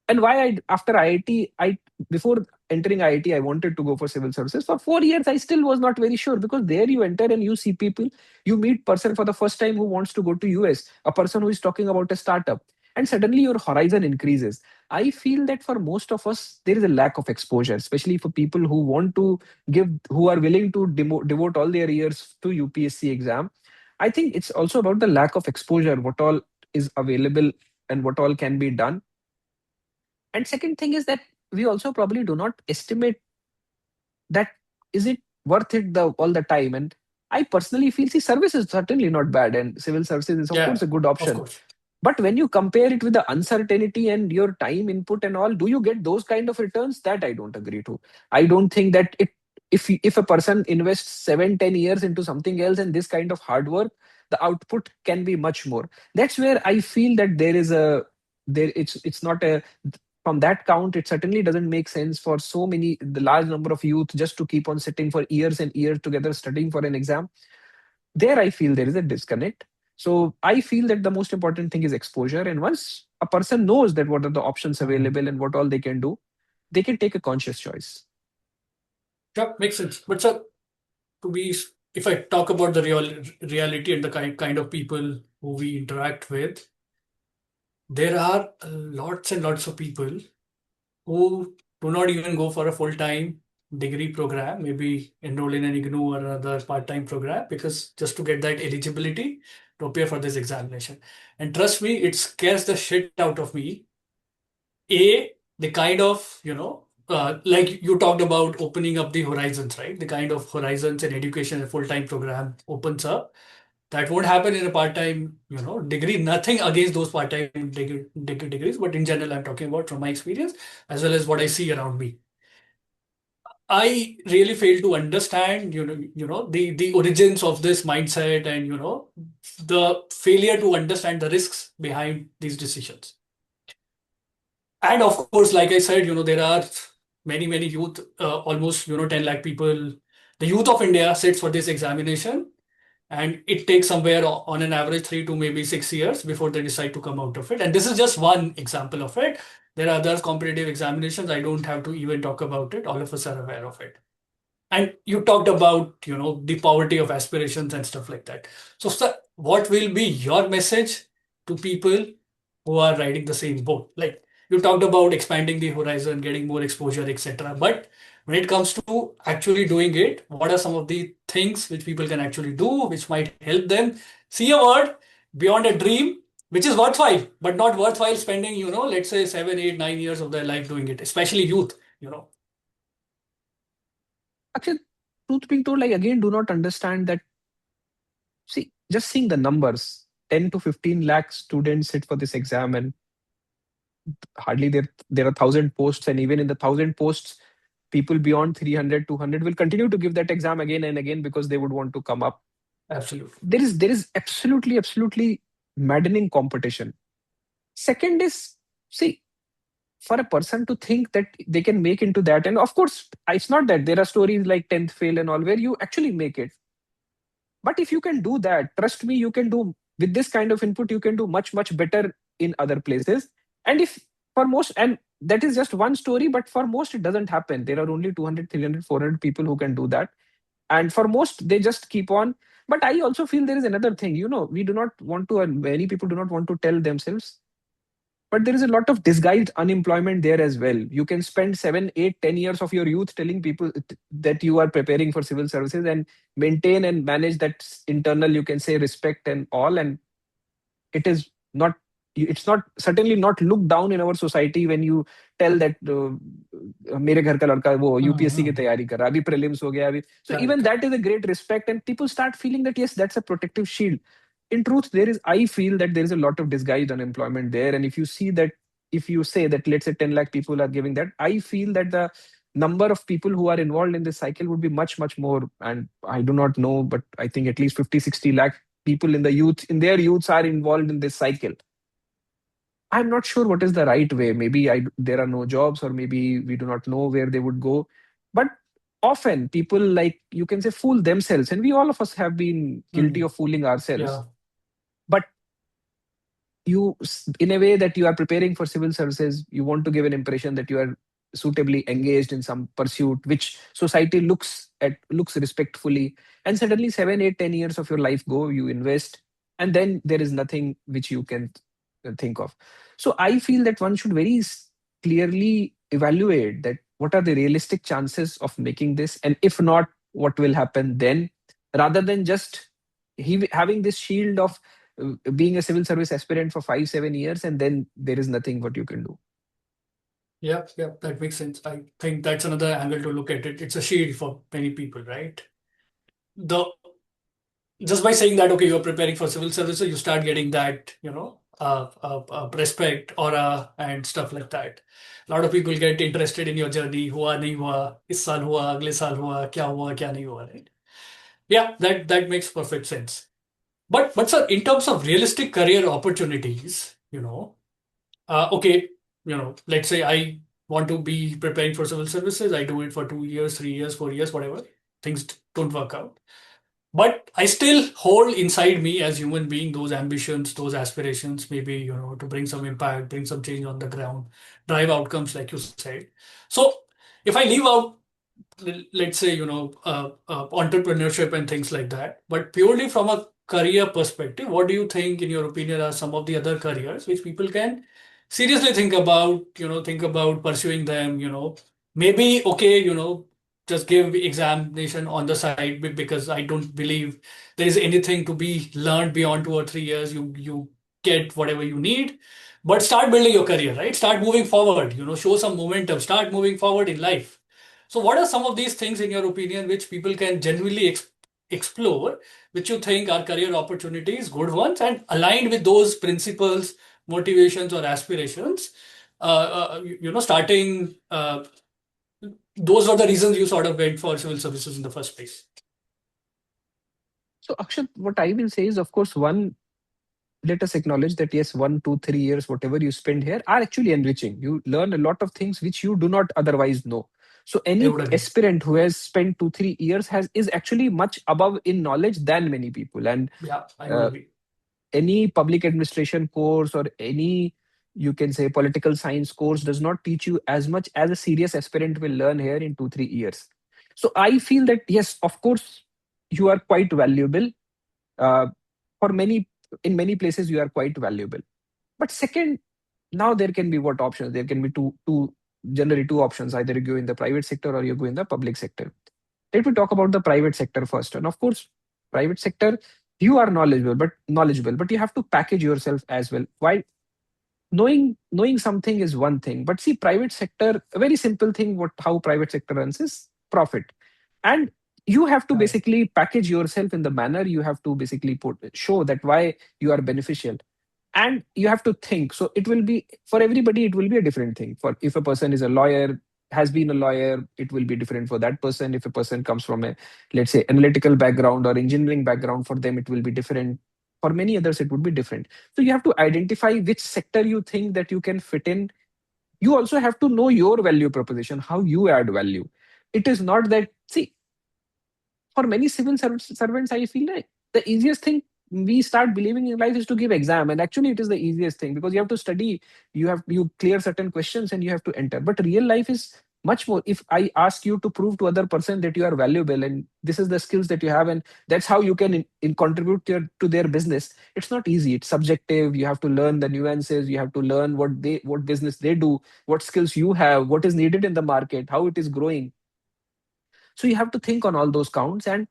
Speaker 1: and why I after IIT, I before entering IIT, I wanted to go for civil services. For 4 years, I still was not very sure, because there you enter and you see people, you meet person for the first time who wants to go to US, a person who is talking about a startup, and suddenly your horizon increases. I feel that for most of us, there is a lack of exposure, especially for people who want to who are willing to devote all their years to UPSC exam. I think it's also about the lack of exposure, what all is available and what all can be done. And second thing is that we also probably do not estimate that, is it worth it all the time. And I personally feel, see, service is certainly not bad, and civil services is of
Speaker 2: Yeah,
Speaker 1: course a good
Speaker 2: of
Speaker 1: option.
Speaker 2: course.
Speaker 1: But when you compare it with the uncertainty and your time input and all, do you get those kind of returns? That I don't agree to. I don't think that if a person invests 7, 10 years into something else and this kind of hard work, the output can be much more. That's where I feel that there is a there it's not a from that count, it certainly doesn't make sense for the large number of youth just to keep on sitting for years and years together studying for an exam. There I feel there is a disconnect. So I feel that the most important thing is exposure, and once a person knows that what are the options
Speaker 2: Mhm.
Speaker 1: available and what all they can do, they can take a conscious choice.
Speaker 2: Sure, makes sense. But sir, to be, if I talk about the reality and the kind of people who we interact with, there are lots and lots of people who do not even go for a full-time degree program, maybe enroll in an IGNU or another part-time program, because just to get that eligibility to appear for this examination. And trust me, it scares the shit out of me. The kind of, like you talked about opening up the horizons, right? The kind of horizons and education a full-time program opens up. That won't happen in a part-time, degree. Nothing against those part-time degrees, but in general, I'm talking about from my experience as well as what I see around me. I really fail to understand, the origins of this mindset, and the failure to understand the risks behind these decisions. And of course, like I said, there are many youth, almost 10 lakh people. The youth of India sits for this examination, and it takes somewhere on an average 3 to maybe 6 years before they decide to come out of it. And this is just one example of it. There are other competitive examinations. I don't have to even talk about it. All of us are aware of it. And you talked about, the poverty of aspirations and stuff like that. So, sir, what will be your message to people who are riding the same boat? Like you talked about expanding the horizon, getting more exposure, etc. But when it comes to actually doing it, what are some of the things which people can actually do, which might help them see a word, beyond a dream, which is worthwhile, but not worthwhile spending, let's say 7, 8, 9 years of their life doing it, especially youth.
Speaker 1: Actually, truth being told, I again do not understand that. See, just seeing the numbers, 10 to 15 lakh students sit for this exam, and hardly there are 1,000 posts, and even in the 1,000 posts, people beyond 300, 200 will continue to give that exam again and again because they would want to come up.
Speaker 2: Absolutely.
Speaker 1: There is absolutely maddening competition. Second is, see, for a person to think that they can make into that, and of course it's not that there are stories like 10th fail and all where you actually make it. But if you can do that, trust me, you can do with this kind of input, you can do much better in other places. And if for most, and that is just one story, but for most it doesn't happen. There are only 200, 300, 400 people who can do that. And for most, they just keep on. But I also feel there is another thing, we do not want to, and many people do not want to tell themselves, but there is a lot of disguised unemployment there as well. You can spend 7, 8, 10 years of your youth telling people that you are preparing for civil services and maintain and manage that internal, you can say, respect and all. And it is not, it's not, certainly not looked down in our society when you tell that मेरे घर का लड़का वो UPSC की
Speaker 2: Mm-hmm.
Speaker 1: तैयारी कर रहा है, अभी prelims हो गया अभी. So
Speaker 2: Correct,
Speaker 1: even
Speaker 2: correct.
Speaker 1: that is a great respect, and people start feeling that yes, that's a protective shield. In truth, I feel that there is a lot of disguised unemployment there. And if you see that, if you say that, let's say 10 lakh people are giving that, I feel that the number of people who are involved in this cycle would be much more. And I do not know, but I think at least 50, 60 lakh people in their youths are involved in this cycle. I'm not sure what is the right way. Maybe there are no jobs, or maybe we do not know where they would go. But often people, like, you can say, fool themselves, and we all of us have been guilty
Speaker 2: Mm-hmm.
Speaker 1: of fooling ourselves.
Speaker 2: Yeah.
Speaker 1: But in a way that you are preparing for civil services, you want to give an impression that you are suitably engaged in some pursuit which society looks respectfully. And suddenly 7, 8, 10 years of your life go, you invest, and then there is nothing which you can think of. So I feel that one should very clearly evaluate that what are the realistic chances of making this, and if not, what will happen then, rather than just having this shield of being a civil service aspirant for 5, 7 years, and then there is nothing what you can do.
Speaker 2: Yeah, yeah, that makes sense. I think that's another angle to look at it. It's a shield for many people, right? The Just by saying that, okay, you're preparing for civil services, you start getting that, respect, aura, and stuff like that. A lot of people get interested in your journey. हुआ नहीं हुआ, इस साल हुआ, अगले साल हुआ क्या नहीं हुआ, right? Yeah, that makes perfect sense. But sir, in terms of realistic career opportunities, okay, let's say I want to be preparing for civil services. I do it for 2 years, 3 years, 4 years, whatever. Things don't work out. But I still hold inside me as human being those ambitions, those aspirations, maybe, to bring some impact, bring some change on the ground, drive outcomes, like you said. So if I leave out, let's say, entrepreneurship and things like that, but purely from a career perspective, what do you think, in your opinion, are some of the other careers which people can seriously think about pursuing them, maybe, okay, just give examination on the side, because I don't believe there is anything to be learned beyond 2 or 3 years. You get whatever you need, but start building your career, right? Start moving forward, show some momentum, start moving forward in life. So what are some of these things, in your opinion, which people can genuinely explore, which you think are career opportunities, good ones, and aligned with those principles, motivations, or aspirations? Starting, those are the reasons you sort of went for civil services in the first place.
Speaker 1: So Akshat, what I will say is, of course, one, let us acknowledge that yes, 1, 2, 3 years, whatever you spend here, are actually enriching. You learn a lot of things which you do not otherwise know. So
Speaker 2: I
Speaker 1: any
Speaker 2: would agree.
Speaker 1: aspirant who has spent 2, 3 years is actually much above in knowledge than many people. And
Speaker 2: Yeah, I would
Speaker 1: uh,
Speaker 2: agree.
Speaker 1: any public administration course, or any, you can say, political science course does not teach you as much as a serious aspirant will learn here in 2, 3 years. So I feel that yes, of course, you are quite valuable. uh, for many, in many places you are quite valuable. But second, now there can be what options? There can be generally two options: either you go in the private sector or you go in the public sector. Let me talk about the private sector first. And of course, private sector, You are knowledgeable, but you have to package yourself as well. Why? Knowing something is one thing, but see, private sector, a very simple thing, what how private sector runs is profit. And you have to
Speaker 2: Right.
Speaker 1: basically package yourself in the manner, you have to basically show that why you are beneficial. And you have to think, so it will be for everybody, it will be a different thing. For if a person is a lawyer, has been a lawyer, it will be different for that person. If a person comes from a, let's say, analytical background or engineering background, for them it will be different. For many others it would be different. So you have to identify which sector you think that you can fit in. You also have to know your value proposition, how you add value. It is not that, see, for many servants, I feel like the easiest thing we start believing in life is to give exam, and actually it is the easiest thing because you have to study, you clear certain questions and you have to enter. But real life is much more. If I ask you to prove to other person that you are valuable and this is the skills that you have and that's how you can contribute to their business, it's not easy. It's subjective. You have to learn the nuances. You have to learn what business they do, what skills you have, what is needed in the market, how it is growing. So you have to think on all those counts. And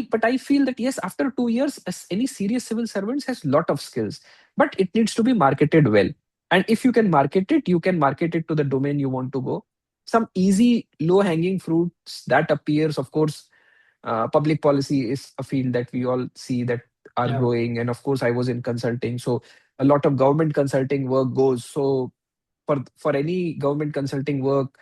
Speaker 1: but I feel that yes, after 2 years, any serious civil servants has lot of skills, but it needs to be marketed well. And if you can market it, you can market it to the domain you want to go. Some easy, low-hanging fruits that appears, of course. Public policy is a field that we all see that are
Speaker 2: Yeah.
Speaker 1: growing, and of course, I was in consulting, so a lot of government consulting work goes. So for any government consulting work,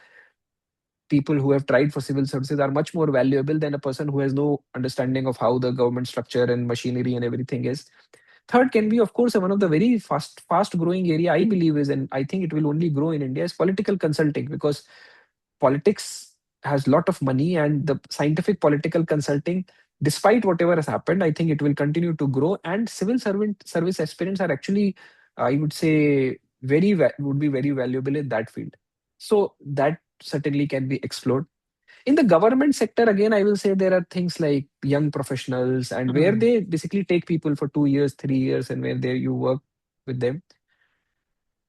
Speaker 1: people who have tried for civil services are much more valuable than a person who has no understanding of how the government structure and machinery and everything is. Third can be, of course, one of the very fast growing area I believe is, and I think it will only grow in India, is political consulting, because politics has lot of money, and the scientific political consulting, despite whatever has happened, I think it will continue to grow. And civil servant service aspirants are actually, I would say, would be very valuable in that field. So that certainly can be explored. In the government sector, again, I will say there are things like young professionals, and where
Speaker 2: Mm.
Speaker 1: they basically take people for 2 years, 3 years, and where there you work with them.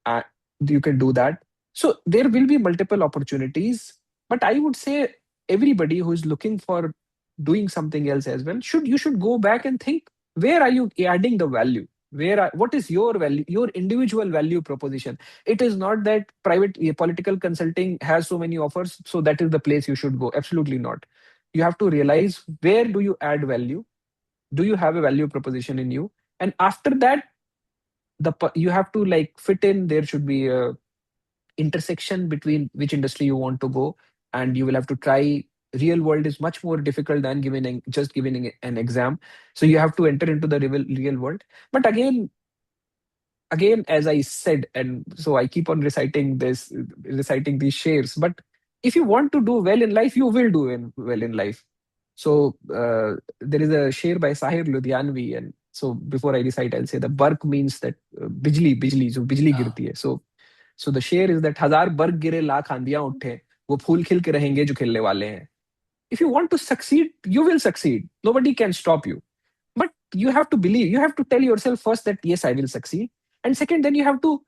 Speaker 1: uh, you can do that. So there will be multiple opportunities, but I would say everybody who is looking for doing something else as well, you should go back and think, where are you adding the value? What is your value, your individual value proposition? It is not that political consulting has so many offers, so that is the place you should go. Absolutely not. You have to realize, where do you add value? Do you have a value proposition in you? And after that, you have to like fit in. There should be a intersection between which industry you want to go, and you will have to try. Real world is much more difficult than just giving an exam. So you have to enter into the real world. But again, as I said, and so I keep on reciting these shares. But if you want to do well in life, you will do well in life. So there is a share by Sahir Ludhianvi, and so before I recite, I'll say the bark means that bijli, so bijli
Speaker 2: Yeah.
Speaker 1: girti hai. So the share is that हजार बर्ग गिरे लाख आंधियां उठे, वो फूल खिल के रहेंगे जो खिलने वाले हैं. If you want to succeed, you will succeed. Nobody can stop you. But you have to believe. You have to tell yourself first that yes, I will succeed, and second, then you have to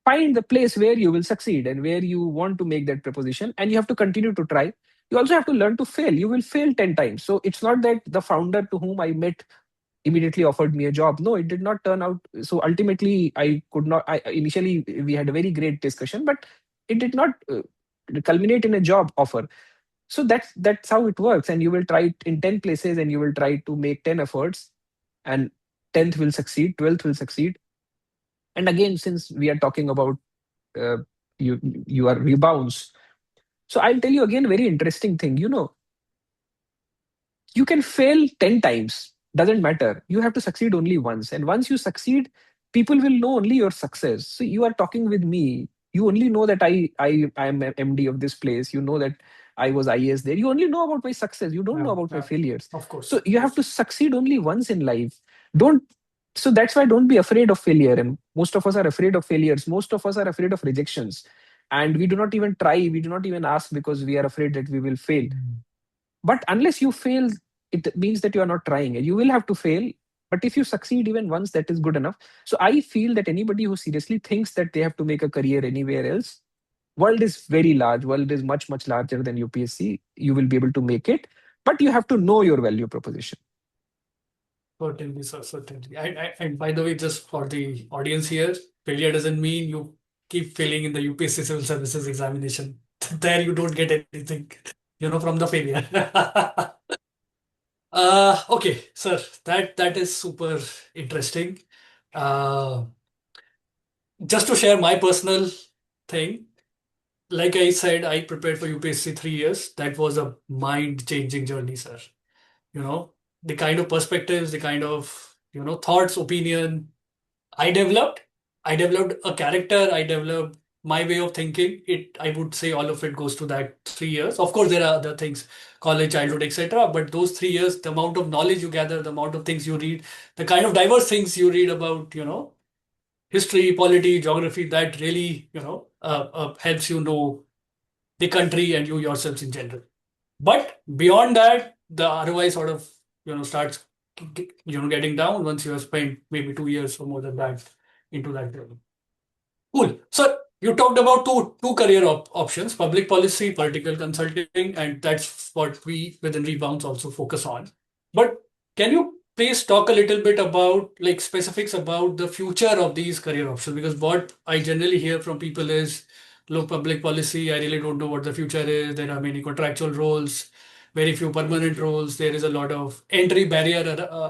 Speaker 1: find the place where you will succeed and where you want to make that proposition, and you have to continue to try. You also have to learn to fail. You will fail 10 times. So it's not that the founder to whom I met immediately offered me a job. No, it did not turn out. So ultimately, I could not. Initially, we had a very great discussion, but it did not culminate in a job offer. So that's how it works. And you will try it in 10 places, and you will try to make 10 efforts, and 10th will succeed, 12th will succeed. And again, since we are talking about uh, you are rebounds, so I'll tell you again very interesting thing. You can fail 10 times, doesn't matter. You have to succeed only once, and once you succeed, people will know only your success. So you are talking with me, you only know that I am MD of this place. You know that I was IAS there. You only know about my success, you don't know
Speaker 2: Yeah.
Speaker 1: about my
Speaker 2: Yeah.
Speaker 1: failures.
Speaker 2: Of course.
Speaker 1: So you have to succeed only once in life. Don't So that's why don't be afraid of failure. And most of us are afraid of failures, most of us are afraid of rejections, and we do not even try, we do not even ask, because we are afraid that we will fail.
Speaker 2: Mm.
Speaker 1: But unless you fail, it means that you are not trying, and you will have to fail. But if you succeed even once, that is good enough. So I feel that anybody who seriously thinks that they have to make a career anywhere else, world is very large, world is much larger than UPSC. You will be able to make it, but you have to know your value proposition.
Speaker 2: Certainly, sir, certainly. And by the way, just for the audience here, failure doesn't mean you keep failing in the UPSC Civil Services examination. There you don't get anything, from the failure. Okay, sir, that is super interesting. Uh, just to share my personal thing, like I said, I prepared for UPSC 3 years. That was a mind-changing journey, sir. You know, the kind of perspectives, the kind of, thoughts, opinion, I developed. I developed a character. I developed my way of thinking. I would say all of it goes to that 3 years. Of course, there are other things, college, childhood, etc. But those 3 years, the amount of knowledge you gather, the amount of things you read, the kind of diverse things you read about, history, polity, geography, that really, helps you know the country and you yourselves in general. But beyond that, the ROI sort of, starts, getting down once you have spent maybe 2 years or more than that into that journey. Cool. So you talked about two career options: public policy, political consulting, and that's what we within Rebounds also focus on. But can you please talk a little bit about like specifics about the future of these career options? Because what I generally hear from people is, look, public policy, I really don't know what the future is. There are many contractual roles, very few permanent roles. There is a lot of entry barrier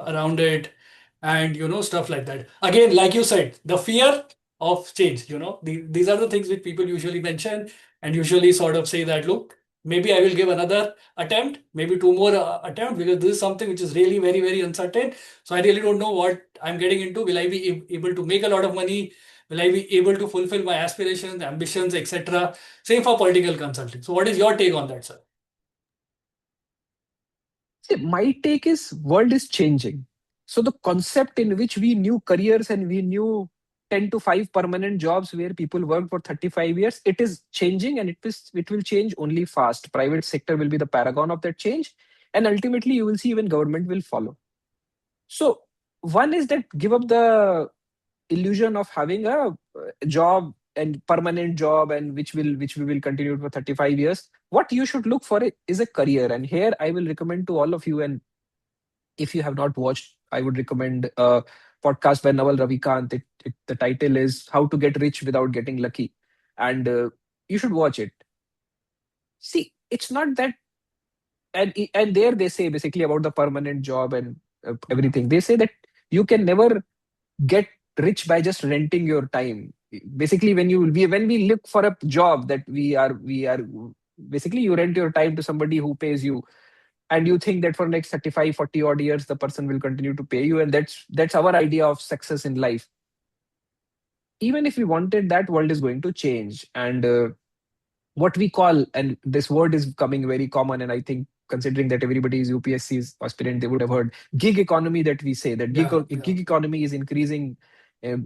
Speaker 2: around it, and stuff like that. Again, like you said, the fear of change. These are the things which people usually mention and usually sort of say that, look, maybe I will give another attempt, maybe two more attempts, because this is something which is really very, very uncertain. So I really don't know what I'm getting into. Will I be able to make a lot of money? Will I be able to fulfill my aspirations, ambitions, etc.? Same for political consulting. So what is your take on that, sir?
Speaker 1: See, my take is world is changing. So the concept in which we knew careers and we knew 10 to 5 permanent jobs where people work for 35 years, it is changing, and it will change only fast. Private sector will be the paragon of that change. And ultimately you will see even government will follow. So one is that give up the illusion of having a job and permanent job, and which we will continue for 35 years. What you should look for is a career. And here I will recommend to all of you, and if you have not watched, I would recommend a podcast by Naval Ravikant. The title is How to Get Rich Without Getting Lucky. And you should watch it. See, it's not that, and there they say basically about the permanent job and everything. They say that you can never get rich by just renting your time. Basically, when we look for a job, that we are basically, you rent your time to somebody who pays you, and you think that for next 35, 40 odd years the person will continue to pay you, and that's our idea of success in life. Even if we wanted, that world is going to change. And what we call, and this word is becoming very common, and I think considering that everybody is UPSC's aspirant, they would have heard gig economy, that we say that
Speaker 2: Yeah, yeah.
Speaker 1: gig economy is increasing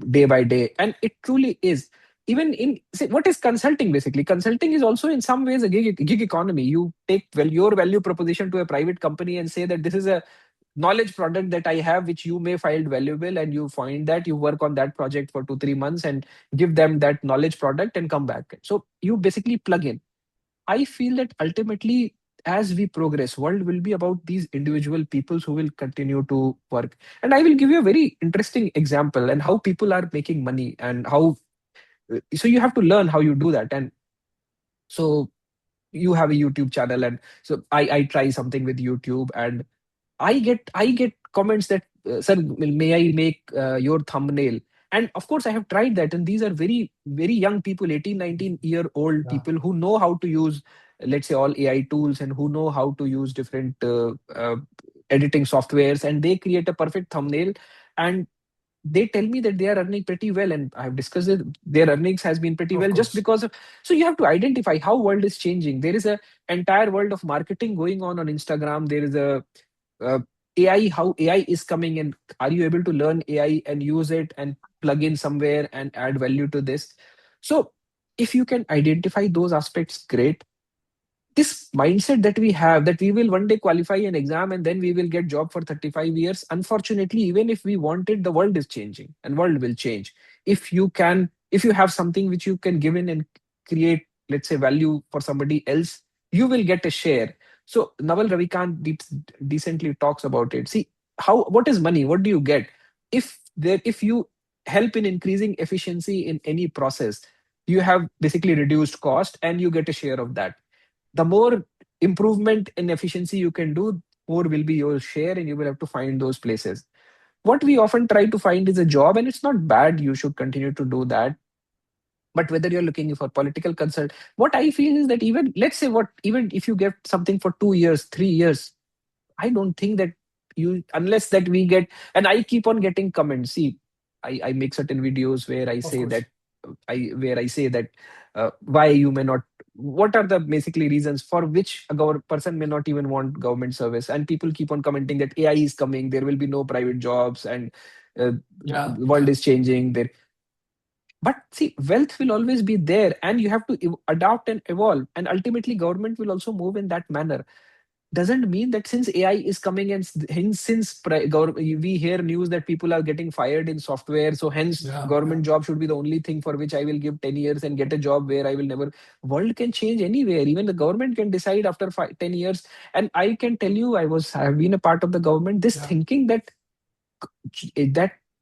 Speaker 1: day by day, and it truly is. Even in, say, what is consulting? Basically, consulting is also in some ways a gig economy. You take your value proposition to a private company and say that this is a knowledge product that I have, which you may find valuable, and you find that, you work on that project for 2 3 months and give them that knowledge product and come back. So you basically plug in. I feel that ultimately, as we progress, world will be about these individual peoples who will continue to work. And I will give you a very interesting example and how people are making money, and how. So you have to learn how you do that. And so you have a YouTube channel, and so I try something with YouTube, and I get comments that, sir, may I make your thumbnail? And of course, I have tried that, and these are very very young people, 18, 19-year-old
Speaker 2: Yeah.
Speaker 1: people who know how to use, let's say, all AI tools, and who know how to use different editing softwares, and they create a perfect thumbnail, and they tell me that they are earning pretty well, and I have discussed it. Their earnings has been pretty
Speaker 2: Of
Speaker 1: well just
Speaker 2: course.
Speaker 1: because of. So you have to identify how world is changing. There is a entire world of marketing going on Instagram. There is a uh, AI, how AI is coming, and are you able to learn AI and use it and plug in somewhere and add value to this? So if you can identify those aspects, great. This mindset that we have, that we will one day qualify an exam and then we will get job for 35 years, unfortunately, even if we want it, the world is changing and world will change. If you have something which you can give in and create, let's say, value for somebody else, you will get a share. So Naval Ravikant decently talks about it. See, how, what is money, what do you get if you help in increasing efficiency in any process? You have basically reduced cost and you get a share of that. The more improvement in efficiency you can do, more will be your share, and you will have to find those places. What we often try to find is a job, and it's not bad, you should continue to do that. But whether you're looking for political consult, what I feel is that, even let's say, what even if you get something for 2 years, 3 years, I don't think that you, unless that we get, and I keep on getting comments. See, I make certain videos where I
Speaker 2: Of
Speaker 1: say that,
Speaker 2: course.
Speaker 1: why you may not, what are the basically reasons for which a person may not even want government service, and people keep on commenting that AI is coming, there will be no private jobs, and
Speaker 2: Yeah,
Speaker 1: the world
Speaker 2: yeah,
Speaker 1: is changing there. But see, wealth will always be there, and you have to adapt and evolve, and ultimately government will also move in that manner. Doesn't mean that since AI is coming, and we hear news that people are getting fired in software, so hence
Speaker 2: yeah, yeah,
Speaker 1: government job should be the only thing for which I will give 10 years and get a job where I will never. World can change anywhere. Even the government can decide after 10 years. And I can tell you, I have been a part of the government. This
Speaker 2: yeah,
Speaker 1: thinking that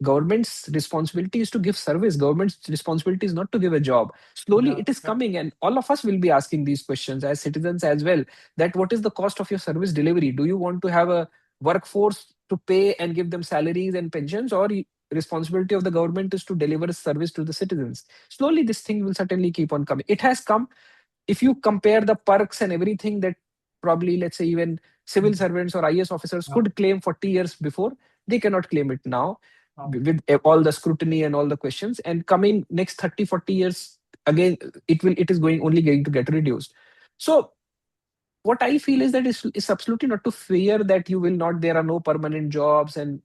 Speaker 1: government's responsibility is to give service, government's responsibility is not to give a job. Slowly
Speaker 2: yeah,
Speaker 1: it is
Speaker 2: yeah,
Speaker 1: coming, and all of us will be asking these questions as citizens as well, that what is the cost of your service delivery? Do you want to have a workforce to pay and give them salaries and pensions, or responsibility of the government is to deliver a service to the citizens? Slowly this thing will certainly keep on coming. It has come. If you compare the perks and everything that probably, let's say, even civil
Speaker 2: mm,
Speaker 1: servants or IS officers
Speaker 2: yeah,
Speaker 1: could claim 40 years before, they cannot claim it now,
Speaker 2: yeah,
Speaker 1: with all the scrutiny and all the questions. And coming next 30, 40 years, again, it is going to get reduced. So what I feel is that it's absolutely not to fear that you will not, there are no permanent jobs, and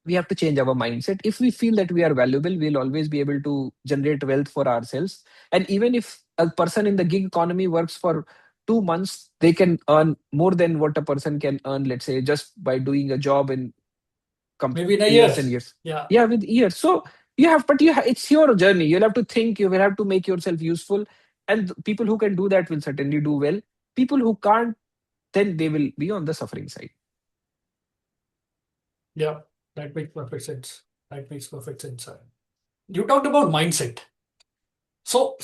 Speaker 1: we have to change our mindset. If we feel that we are valuable, we'll always be able to generate wealth for ourselves. And even if a person in the gig economy works for 2 months, they can earn more than what a person can earn, let's say, just by doing a job in
Speaker 2: maybe in a year.
Speaker 1: years and years.
Speaker 2: Yeah,
Speaker 1: Yeah, with years. So it's your journey. You'll have to think, you will have to make yourself useful. And people who can do that will certainly do well. People who can't, then they will be on the suffering side.
Speaker 2: yeah, that makes perfect sense. That makes perfect sense, sir. You talked about mindset. So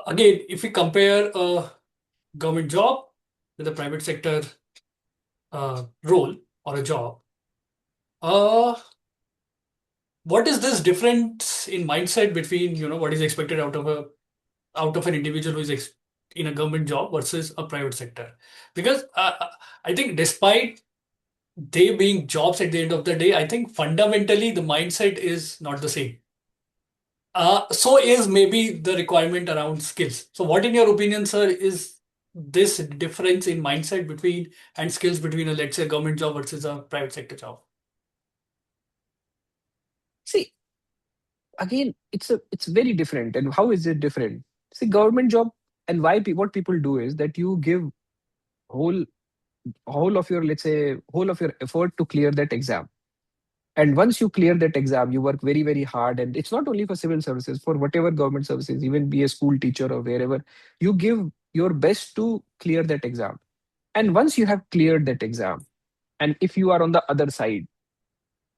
Speaker 2: again, if we compare a government job with a private sector role or a job, uh, what is this difference in mindset between what is expected out of an individual who is in a government job versus a private sector? Because I think despite they being jobs at the end of the day, I think fundamentally the mindset is not the same. So is maybe the requirement around skills. So, what, in your opinion, sir, is this difference in mindset between and skills between a, let's say, government job versus a private sector job?
Speaker 1: See, again, it's very different. And how is it different? See, government job, and what people do is that you give whole whole of your, let's say, whole of your effort to clear that exam. And once you clear that exam, you work very, very hard. And it's not only for civil services, for whatever government services, even be a school teacher or wherever, you give your best to clear that exam. And once you have cleared that exam, and if you are on the other side,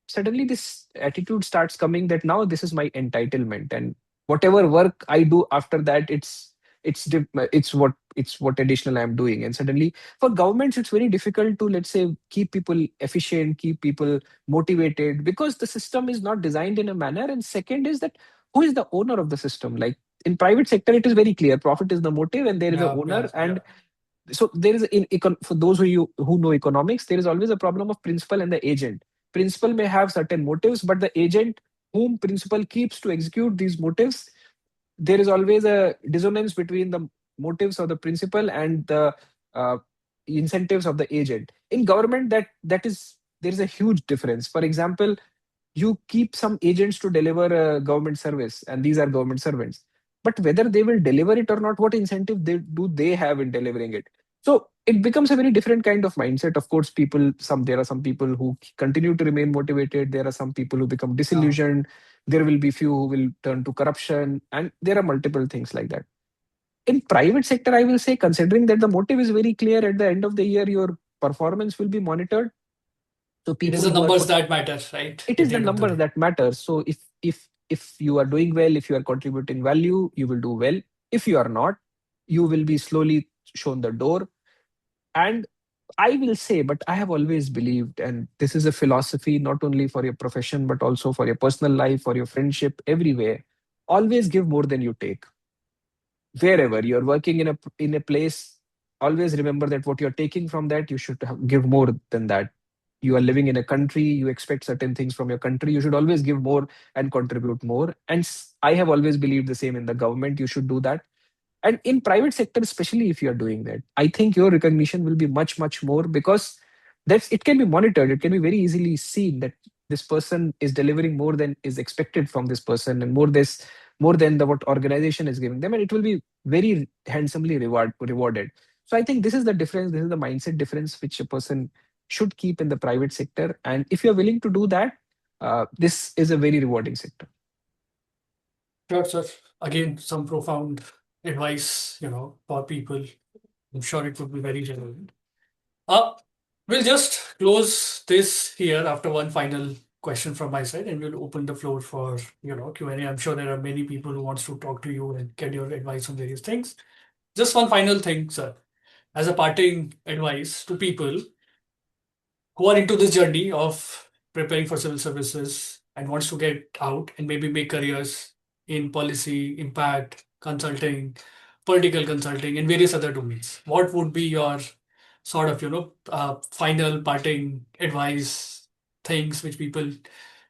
Speaker 1: suddenly this attitude starts coming that now this is my entitlement, and whatever work I do after that, it's what additional I'm doing. And suddenly, for governments, it's very difficult to, let's say, keep people efficient, keep people motivated, because the system is not designed in a manner. And second is that, who is the owner of the system? Like, in private sector, it is very clear, profit is the motive and there is a
Speaker 2: Yeah,
Speaker 1: owner.
Speaker 2: yeah,
Speaker 1: And
Speaker 2: yeah,
Speaker 1: so there is for those who know economics, there is always a problem of principal and the agent. Principal may have certain motives, but the agent whom principal keeps to execute these motives, there is always a dissonance between the motives of the principal and the uh, incentives of the agent. In government, that is there is a huge difference. For example, you keep some agents to deliver a government service, and these are government servants, but whether they will deliver it or not, what incentive they have in delivering it? So it becomes a very different kind of mindset. Of course, there are some people who continue to remain motivated, there are some people who become
Speaker 2: yeah,
Speaker 1: disillusioned, there will be few who will turn to corruption, and there are multiple things like that. In private sector, I will say, considering that the motive is very clear, at the end of the year, your performance will be monitored. So
Speaker 2: It is
Speaker 1: people
Speaker 2: the
Speaker 1: who are
Speaker 2: numbers
Speaker 1: put,
Speaker 2: that matter, right?
Speaker 1: it
Speaker 2: At
Speaker 1: is
Speaker 2: the
Speaker 1: the
Speaker 2: end of the
Speaker 1: number
Speaker 2: day.
Speaker 1: that matters. So if you are doing well, if you are contributing value, you will do well. If you are not, you will be slowly shown the door. And I will say, but I have always believed, and this is a philosophy not only for your profession, but also for your personal life, for your friendship, everywhere. Always give more than you take. Wherever you're working in a place, always remember that what you're taking from that, you should give more than that. You are living in a country, you expect certain things from your country, you should always give more and contribute more. And I have always believed the same in the government, you should do that. And in private sector, especially if you are doing that, I think your recognition will be much more, because that's, it can be monitored, it can be very easily seen that this person is delivering more than is expected from this person, and more than the what organization is giving them, and it will be very handsomely rewarded. So I think this is the difference, this is the mindset difference which a person should keep in the private sector. And if you're willing to do that, this is a very rewarding sector.
Speaker 2: Sure, sir. Again, some profound advice, for people. I'm sure it would be very relevant. Uh, we'll just close this here after one final question from my side, and we'll open the floor for Q&A. I'm sure there are many people who wants to talk to you and get your advice on various things. Just one final thing, sir, as a parting advice to people who are into this journey of preparing for civil services and wants to get out and maybe make careers in policy, impact, consulting, political consulting, and various other domains. What would be your sort of, final parting advice, things which people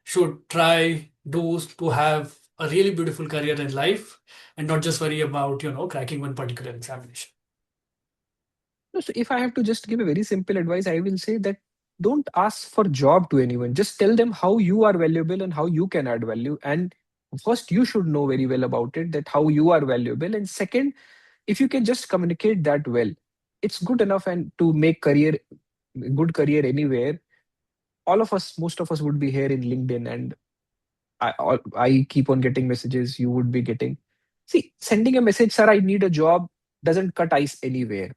Speaker 2: should try, do to have a really beautiful career in life and not just worry about, cracking one particular examination?
Speaker 1: No, so if I have to just give a very simple advice, I will say that don't ask for job to anyone. Just tell them how you are valuable and how you can add value. And first, you should know very well about it, that how you are valuable. And second, if you can just communicate that well, it's good enough and to make good career anywhere. All of us, most of us would be here in LinkedIn, and I keep on getting messages. You would be getting. See, sending a message, sir, I need a job, doesn't cut ice anywhere.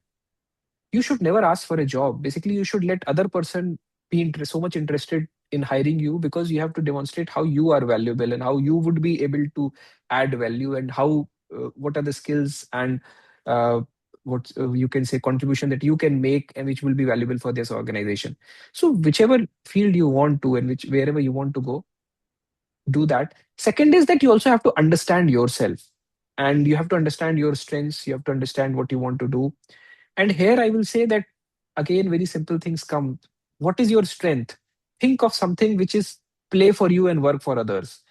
Speaker 1: You should never ask for a job. Basically, you should let other person be so much interested in hiring you, because you have to demonstrate how you are valuable and how you would be able to add value, and how what are the skills and what you can say contribution that you can make, and which will be valuable for this organization. So whichever field you want to, and which wherever you want to go, do that. Second is that you also have to understand yourself, and you have to understand your strengths, you have to understand what you want to do. And here I will say that again, very simple things come. What is your strength? Think of something which is play for you and work for others.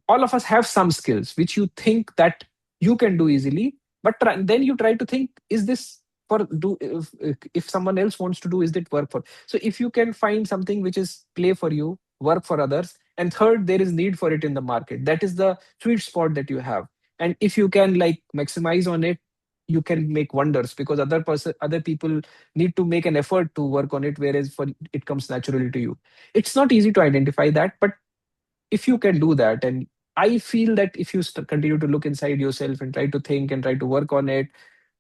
Speaker 1: All of us have some skills which you think that you can do easily, but then you try to think, is this for do if someone else wants to do, is it work for? So if you can find something which is play for you, work for others, and third, there is need for it in the market, that is the sweet spot that you have. And if you can like maximize on it, you can make wonders, because other people need to make an effort to work on it, whereas for it comes naturally to you. It's not easy to identify that, but if you can do that, and I feel that if you continue to look inside yourself and try to think and try to work on it,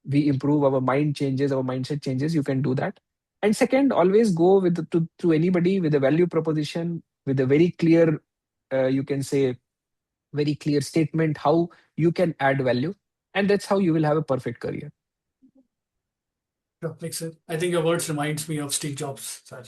Speaker 1: we improve, our mind changes, our mindset changes, you can do that. And second, always go with to anybody with a value proposition, with a very clear you can say very clear statement how you can add value, and that's how you will have a perfect career.
Speaker 2: Sure, makes sense. I think your words reminds me of Steve Jobs, sir.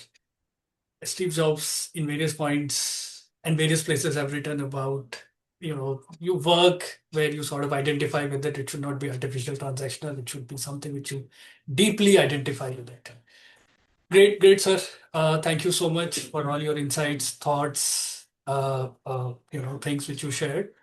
Speaker 2: Steve Jobs, in various points and various places, have written about, you work where you sort of identify with it. It should not be artificial transactional. It should be something which you deeply identify with it. Great, great, sir. Thank you so much for all your insights, thoughts, things which you shared.